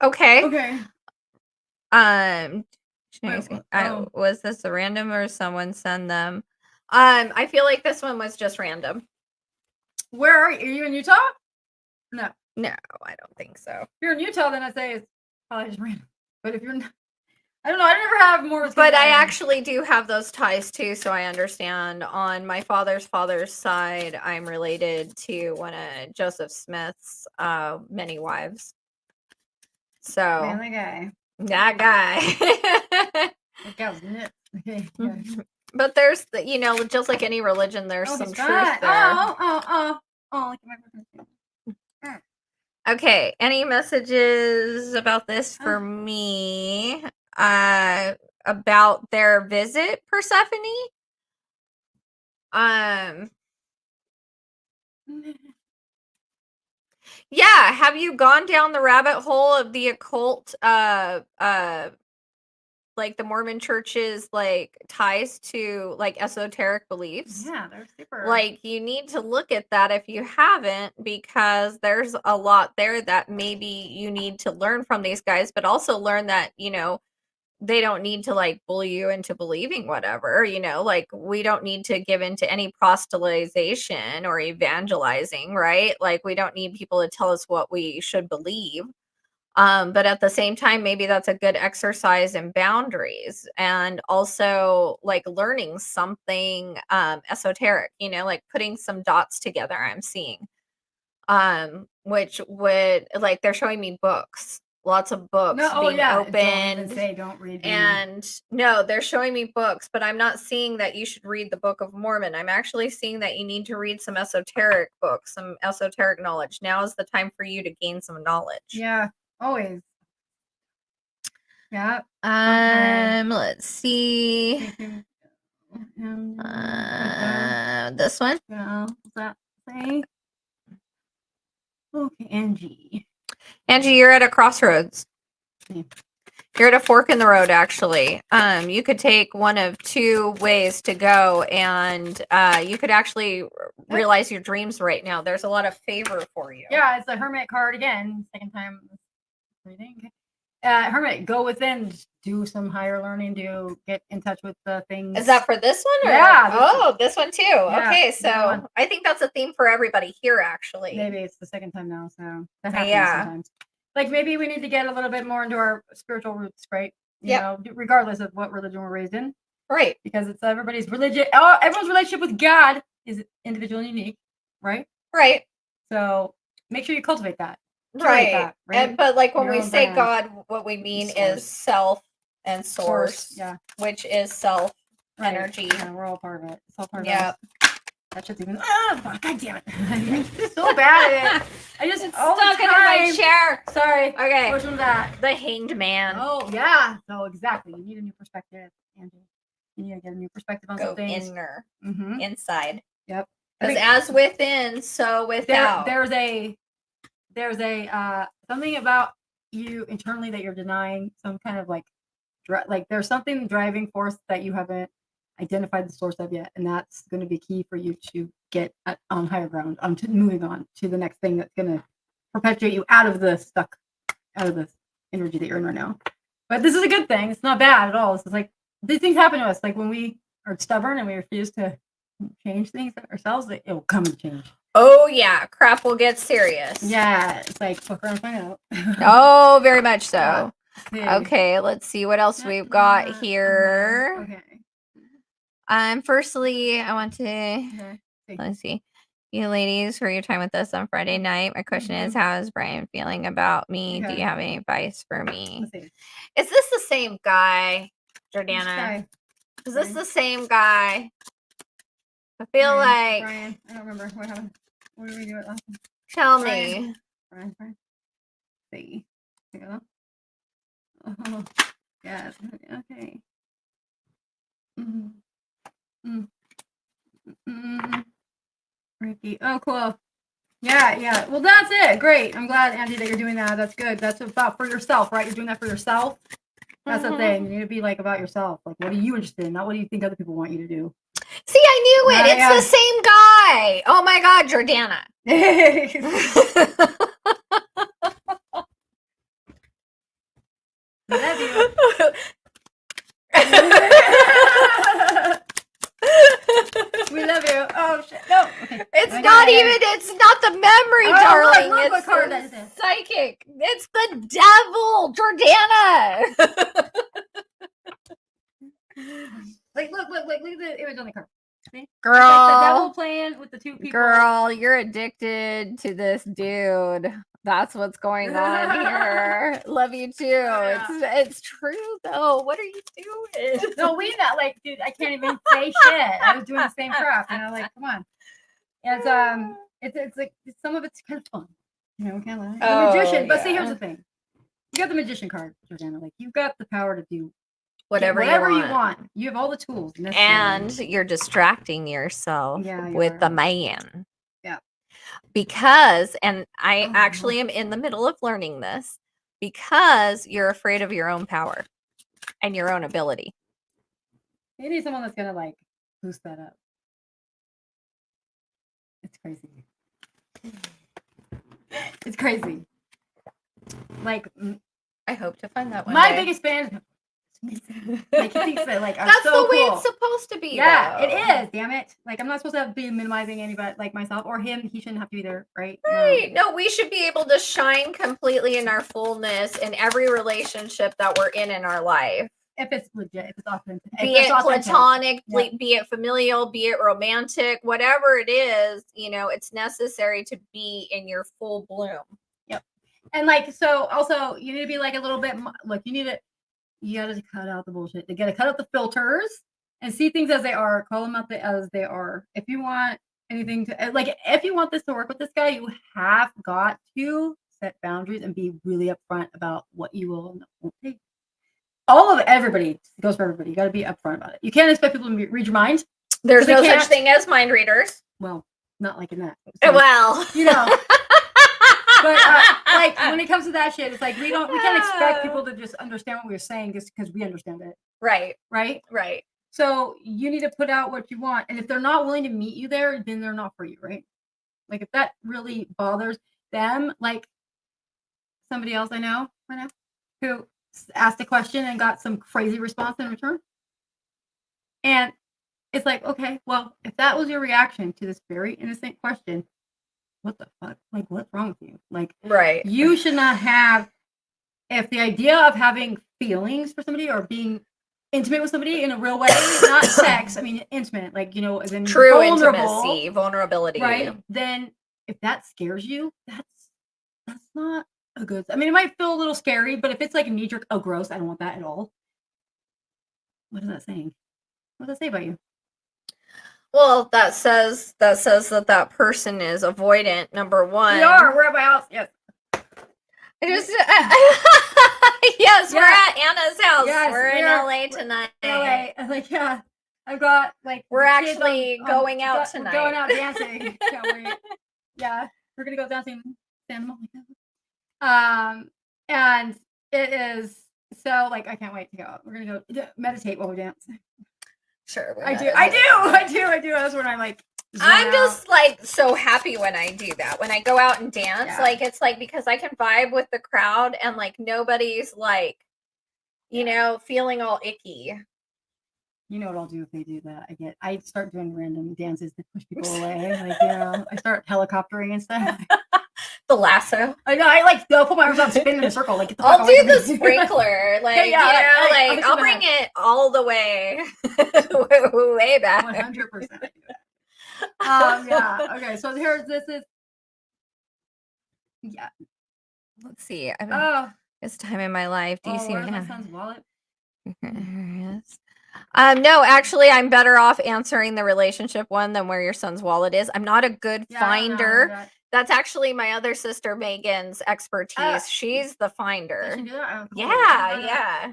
Was this a random or someone send them? I feel like this one was just random. Where are you? Are you in Utah? No. No, I don't think so. If you're in Utah, then I'd say it's probably just random. But if you're not, I don't know. I never have more. But I actually do have those ties too, so I understand. On my father's side, I'm related to one of Joseph Smith's many wives. So Man, that guy. That guy was nuts. Okay. But there's, just like any religion, there's some truth there. Oh. Okay. Any messages about this for me? About their visit, Persephone? Yeah, have you gone down the rabbit hole of the occult, like the Mormon church's like ties to like esoteric beliefs? Yeah, they're super. Like, you need to look at that if you haven't, because there's a lot there that maybe you need to learn from these guys, but also learn that, they don't need to like bully you into believing whatever, like we don't need to give into any proselytization or evangelizing, right? Like we don't need people to tell us what we should believe. But at the same time, maybe that's a good exercise in boundaries, and also like learning something esoteric, like putting some dots together. I'm seeing, which would, like, they're showing me books, lots of books being opened. Don't read. And no, they're showing me books, but I'm not seeing that you should read the Book of Mormon. I'm actually seeing that you need to read some esoteric books, some esoteric knowledge. Now is the time for you to gain some knowledge. Yeah. Always. Yeah. Let's see. This one. Yeah. What's that say? Okay, Angie, you're at a crossroads. Yeah. You're at a fork in the road, actually. You could take one of two ways to go, and you could actually realize your dreams right now. There's a lot of favor for you. Yeah, it's a Hermit card again. Second time reading. Hermit, go within, do some higher learning, get in touch with the things. Is that for this one? Or? Yeah. This one too. Yeah, okay, so I think that's a theme for everybody here, actually. Maybe it's the second time now, so that happens sometimes. Like maybe we need to get a little bit more into our spiritual roots, right? You know, regardless of what religion we're raised in. Right. Because it's everybody's religion. Everyone's relationship with God is individual and unique, right? Right. So make sure you cultivate that. Right. But like when we say God, what we mean is self and source, which is self energy. Yeah, we're all part of it. It's all part of it. That shit's even. Oh, God damn it! I'm so bad at it. I just stuck into my chair. Sorry. Okay. Which one's that? The Hanged Man. Oh yeah. So exactly. You need a new perspective, Angie. You need to get a new perspective on some things. Inner, inside. Yep. Because as within, so without. There's a something about you internally that you're denying. Some kind of like there's something driving force that you haven't identified the source of yet, and that's going to be key for you to get on higher ground, moving on to the next thing that's going to perpetuate you out of the energy that you're in right now. But this is a good thing. It's not bad at all. This is like, these things happen to us. Like when we are stubborn and we refuse to change things ourselves, it will come and change. Oh yeah, crap will get serious. Yeah, it's like fuck around and find out. Oh, very much so. Okay, let's see what else we've got here. Okay. Firstly, I want to let's see. You ladies, for your time with us on Friday night. My question is, how is Brian feeling about me? Do you have any advice for me? Is this the same guy, Jordana? Is this the same guy? I feel like Brian. I don't remember what happened. What did we do last time? Tell me. Brian. See. Oh, yes. Okay. Ricky. Oh, cool. Yeah. Well, that's it. Great. I'm glad, Andy, that you're doing that. That's good. That's about for yourself, right? You're doing that for yourself. That's the thing. You need to be like about yourself. Like, what are you interested in? Not what do you think other people want you to do. See, I knew it. It's the same guy. Oh my God, Jordana. Love you. Okay. It's not even. It's not the memory, darling. Look it's what card that is. Psychic. It's the devil, Jordana. Like, look at the image on the card. See? Girl, Like the devil playing with the two people. Girl, you're addicted to this dude. That's what's going on here. Love you too. Yeah. It's true though. What are you doing? No, we know. Like, dude, I can't even say shit. I was doing the same crap, and I'm like, come on. It's like some of it's kind of fun. You know, kind of like the magician. But see, here's the thing. You got the magician card, Jordana. Like, you've got the power to do whatever you want. You have all the tools necessary. And you're distracting yourself with the man. Yeah. Because, and I actually am in the middle of learning this, because you're afraid of your own power and your own ability. You need someone that's gonna like boost that up. It's crazy. It's crazy. Like, I hope to find that one. My biggest fan. Like, he thinks that, like, I'm that's so the way cool. it's supposed to be. Yeah, though. it is. Damn it! Like, I'm not supposed to be minimizing anybody, like myself or him. He shouldn't have to be there, right? Right. No, we should be able to shine completely in our fullness in every relationship that we're in our life. If it's legit, if it's authentic, be it platonic, be it familial, be it romantic, whatever it is, you know, it's necessary to be in your full bloom. Yep. And like, so also you need to be like a little bit, like you gotta cut out the bullshit. You gotta cut out the filters and see things as they are. Call them out as they are. If you want anything to, like, if you want this to work with this guy, you have got to set boundaries and be really upfront about what you will and won't take. Everybody goes for everybody. You got to be upfront about it. You can't expect people to read your mind. There's no such thing as mind readers. Well, not like in that. So, well, you know. But like when it comes to that shit, it's like we can't expect people to just understand what we're saying just because we understand it. Right. Right. Right. So you need to put out what you want, and if they're not willing to meet you there, then they're not for you, right? Like if that really bothers them, like somebody else I know right now who asked a question and got some crazy response in return. And it's like, okay, well, if that was your reaction to this very innocent question, what the fuck? Like, what's wrong with you? Like, right. You should not have, if the idea of having feelings for somebody or being intimate with somebody in a real way, not sex, I mean, intimate, like, you know, as in true intimacy, vulnerability. Right. Then if that scares you, that's not a good, I mean, it might feel a little scary, but if it's like a knee jerk, oh, gross, I don't want that at all. What is that saying? What does that say about you? Well, that says that person is avoidant. Number one. We're at my house. Yes. Yes, we're at Anna's house. Yes, we're in LA tonight. LA. Like, yeah. I've got like we're actually going out tonight. We're going out dancing. Can't wait. Yeah. We're gonna go dancing in Santa Monica. And it is so like I can't wait to go out. We're gonna go meditate while we dance. Sure. I do. That's when I'm like I'm just like so happy when I do that. When I go out and dance, like it's like because I can vibe with the crowd and like nobody's like, you know, feeling all icky. You know what I'll do if they do that? I start doing random dances to push people away. Like, you know, I start helicoptering and stuff. The lasso. I know. I like they'll put my arms out, spin in a circle. Like I'll do the sprinkler. Like you know, like I'll bring it all the way, way back. 100%. Yeah. Okay. So this is. Yeah. Let's see. It's time in my life. Do you see my son's wallet? No, actually, I'm better off answering the relationship one than where your son's wallet is. I'm not a good finder. That's actually my other sister Megan's expertise. She's the finder. Does she do that? Yeah.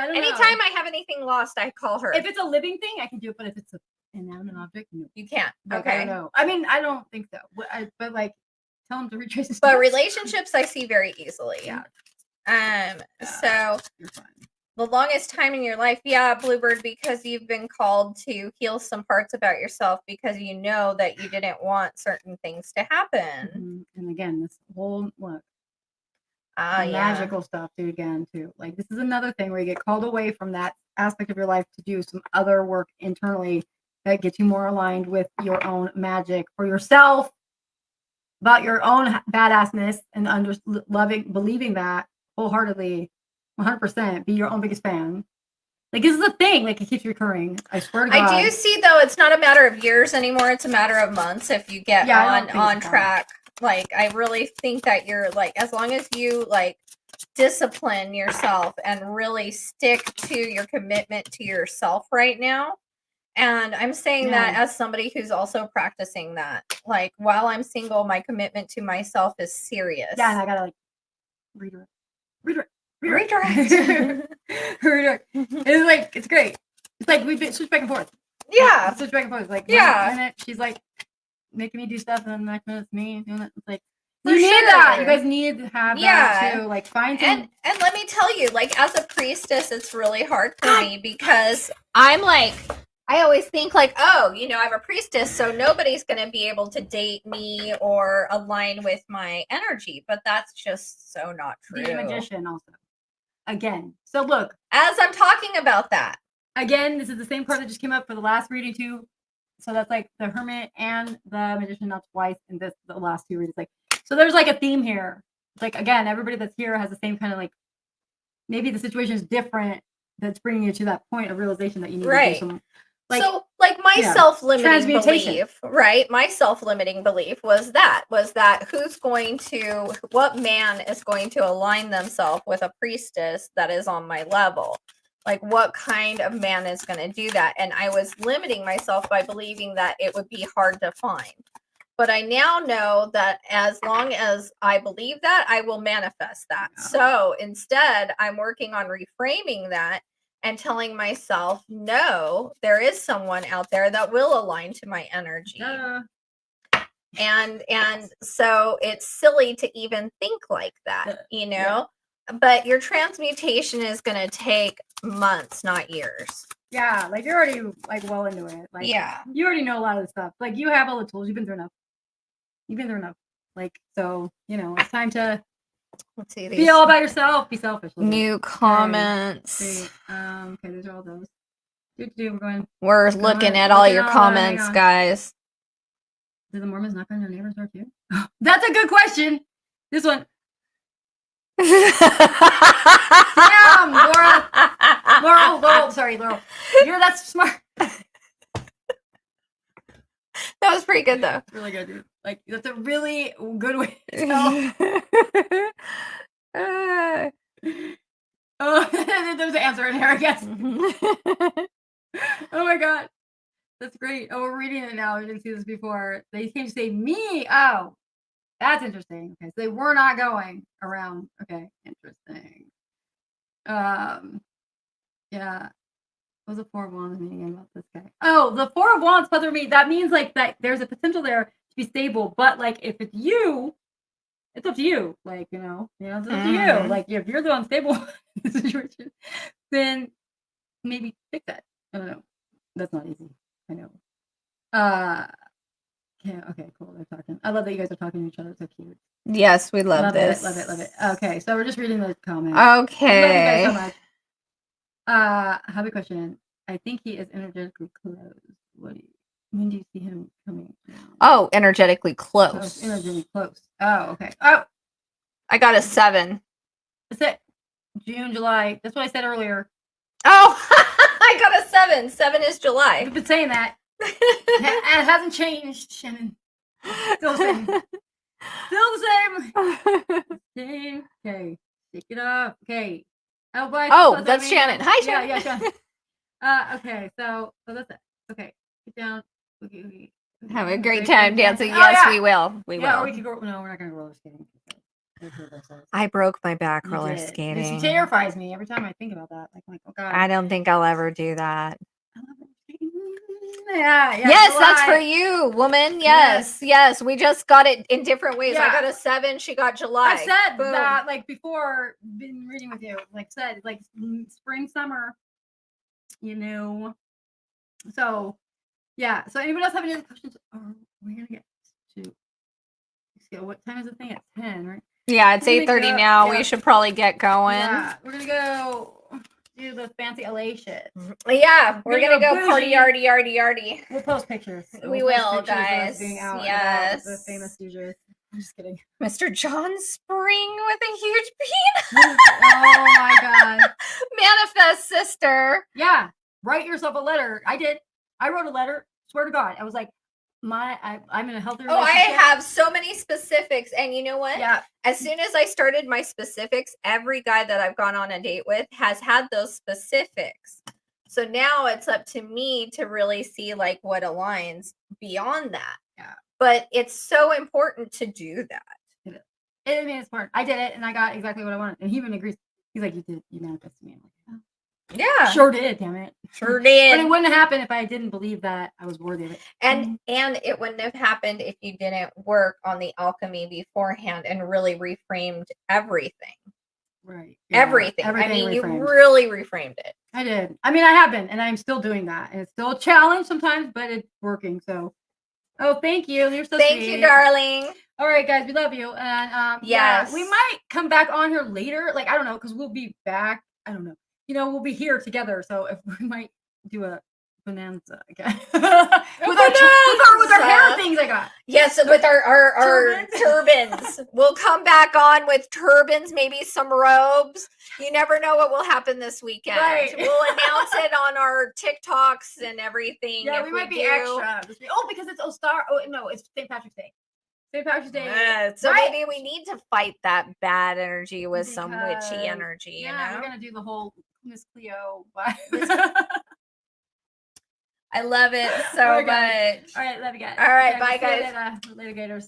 I don't Anytime I have anything lost, I call her. If it's a living thing, I can do it. But if it's an inanimate object, no. You can't. Okay. I don't know. I mean, I don't think so. But like, tell them to retrace his But relationships, I see very easily. Yeah. So you're fine. The longest time in your life, Bluebird, because you've been called to heal some parts about yourself because you know that you didn't want certain things to happen. Mm-hmm. And again, this whole magical stuff, dude. Again, too. Like this is another thing where you get called away from that aspect of your life to do some other work internally that gets you more aligned with your own magic for yourself, about your own badassness, and believing that wholeheartedly, 100%. Be your own biggest fan. Like, this is a thing. Like, it keeps recurring. I swear to God. I do see, though, it's not a matter of years anymore. It's a matter of months if you get on track. Like, I really think that you're, like, as long as you, like, discipline yourself and really stick to your commitment to yourself right now. And I'm saying that as somebody who's also practicing that. Like, while I'm single, my commitment to myself is serious. Yeah, and I gotta, like, redirect. It's like, it's great. It's like we've been switched back and forth. Yeah. Switched back and forth. Like, one minute she's like making me do stuff, and then the next minute it's me doing it. It's like, you need that. You guys need to have that too. Like, find some. And let me tell you, like, as a priestess, it's really hard for me because I'm like, I always think like, oh, you know, I'm a priestess, so nobody's going to be able to date me or align with my energy. But that's just so not true. The magician also. Again. So look. As I'm talking about that. Again, this is the same card that just came up for the last reading too. So that's like the hermit and the magician, not twice in the last two readings. Like, so there's like a theme here. Like, again, everybody that's here has the same kind of, like, maybe the situation is different that's bringing you to that point of realization that you need to do some. Like, so, like, my self-limiting belief, right? My self-limiting belief was that what man is going to align themselves with a priestess that is on my level? Like, what kind of man is going to do that? And I was limiting myself by believing that it would be hard to find. But I now know that as long as I believe that, I will manifest that. Yeah. So instead, I'm working on reframing that and telling myself, no, there is someone out there that will align to my energy. And so it's silly to even think like that, you know? Yeah. But your transmutation is going to take months, not years. Yeah, like, you're already, like, well into it. Like, yeah, you already know a lot of the stuff. Like, you have all the tools. You've been through enough. Like, so, you know, it's time to be all about yourself. Be selfish. New comments. Okay, these are all those. We're looking at all your comments, guys. Do the Mormons knock on your neighbor's door too? That's a good question. This one. Damn, Laurel. Sorry, Laurel. That's smart. That was pretty good, though. Really good, dude. Like, that's a really good way to tell. There's an answer in here, I guess. Oh my God. That's great. Oh, we're reading it now. We didn't see this before. They came to say me. Oh, that's interesting. Okay, so they were not going around. Okay, interesting. Yeah. What was the Four of Wands meaning about this guy? Oh, the Four of Wands puzzle me. That means, like, that there's a potential there to be stable, but, like, if it's you, it's up to you. Like, you know, it's up to you. Like, if you're the unstable situation, then maybe fix that. I don't know. That's not easy. I know. Yeah. Okay. Cool. They're talking. I love that you guys are talking to each other. It's so cute. Yes, we love this. Love it. Okay, so we're just reading the comments. Okay. Love you guys so much. I have a question. I think he is energetically close. When do you see him coming? Oh, energetically close. Energetically close. Oh, okay. Oh, I got a 7. That's it. June, July. That's what I said earlier. Oh, I got a 7. 7 is July. You've been saying that. It hasn't changed, Shannon. Still the same. Still the same. Okay. Take it off. Okay. Oh, that's Shannon. Hi, Shannon. Yeah, Shannon. Okay, so that's it. Okay, get down. Okay. Have a great time dancing. Yes, we will. We will. Or we could go. No, we're not going to roller skating. I broke my back roller skating. It terrifies me every time I think about that. Like, oh God. I don't think I'll ever do that. Yeah. Yes, July. That's for you, woman. Yes. We just got it in different ways. Yeah. I got a 7. She got July. I said that, like, before, been reading with you. Like, said, like, spring, summer, you know. So, yeah. So, anybody else have any other questions? Oh, we're going to get to. What time is the thing? At 10, right? Yeah, it's 8:30 now. Yeah. We should probably get going. Yeah, we're going to go. do the fancy LA shit. Yeah, we're gonna go bougie. party, yardy. We'll post pictures. We We'll will, post pictures of us guys. being out and Yes. about with the famous DJs. I'm just kidding. Mr. John Spring with a huge penis. Oh my god. Manifest, sister. Yeah. Write yourself a letter. I did. I wrote a letter. Swear to God. I was like, I'm in a healthy Oh, relationship. I have so many specifics. And you know what? Yeah. As soon as I started my specifics, every guy that I've gone on a date with has had those specifics. So now it's up to me to really see like what aligns beyond that. Yeah. But it's so important to do that. I mean, it's important. I did it and I got exactly what I wanted. And he even agrees. He's like, you manifested me. I'm like, oh. Yeah. Sure did, damn it. Sure did. But it wouldn't have happened if I didn't believe that I was worthy of it. And it wouldn't have happened if you didn't work on the alchemy beforehand and really reframed everything. Right. Yeah. Everything. I mean, you really reframed it. I did. I mean, I have been, and I'm still doing that. And it's still a challenge sometimes, but it's working. So, thank you. You're so Thank you, darling. All right, guys, we love you. And yes, we might come back on here later. Like, I don't know, because we'll be back. I don't know. We'll be here together. So if we might do a bonanza again with our hair things I got. Yes, with our turbans. We'll come back on with turbans, maybe some robes. You never know what will happen this weekend. Right. We'll announce it on our TikToks and everything. Yeah, we might be extra. Oh, because it's it's St. Patrick's Day. St. Patrick's Day. So maybe we need to fight that bad energy with some witchy energy. Yeah, we're gonna do the whole Miss Cleo vibe. I love it so much. All right, love you guys. All right, bye guys. Later, gators.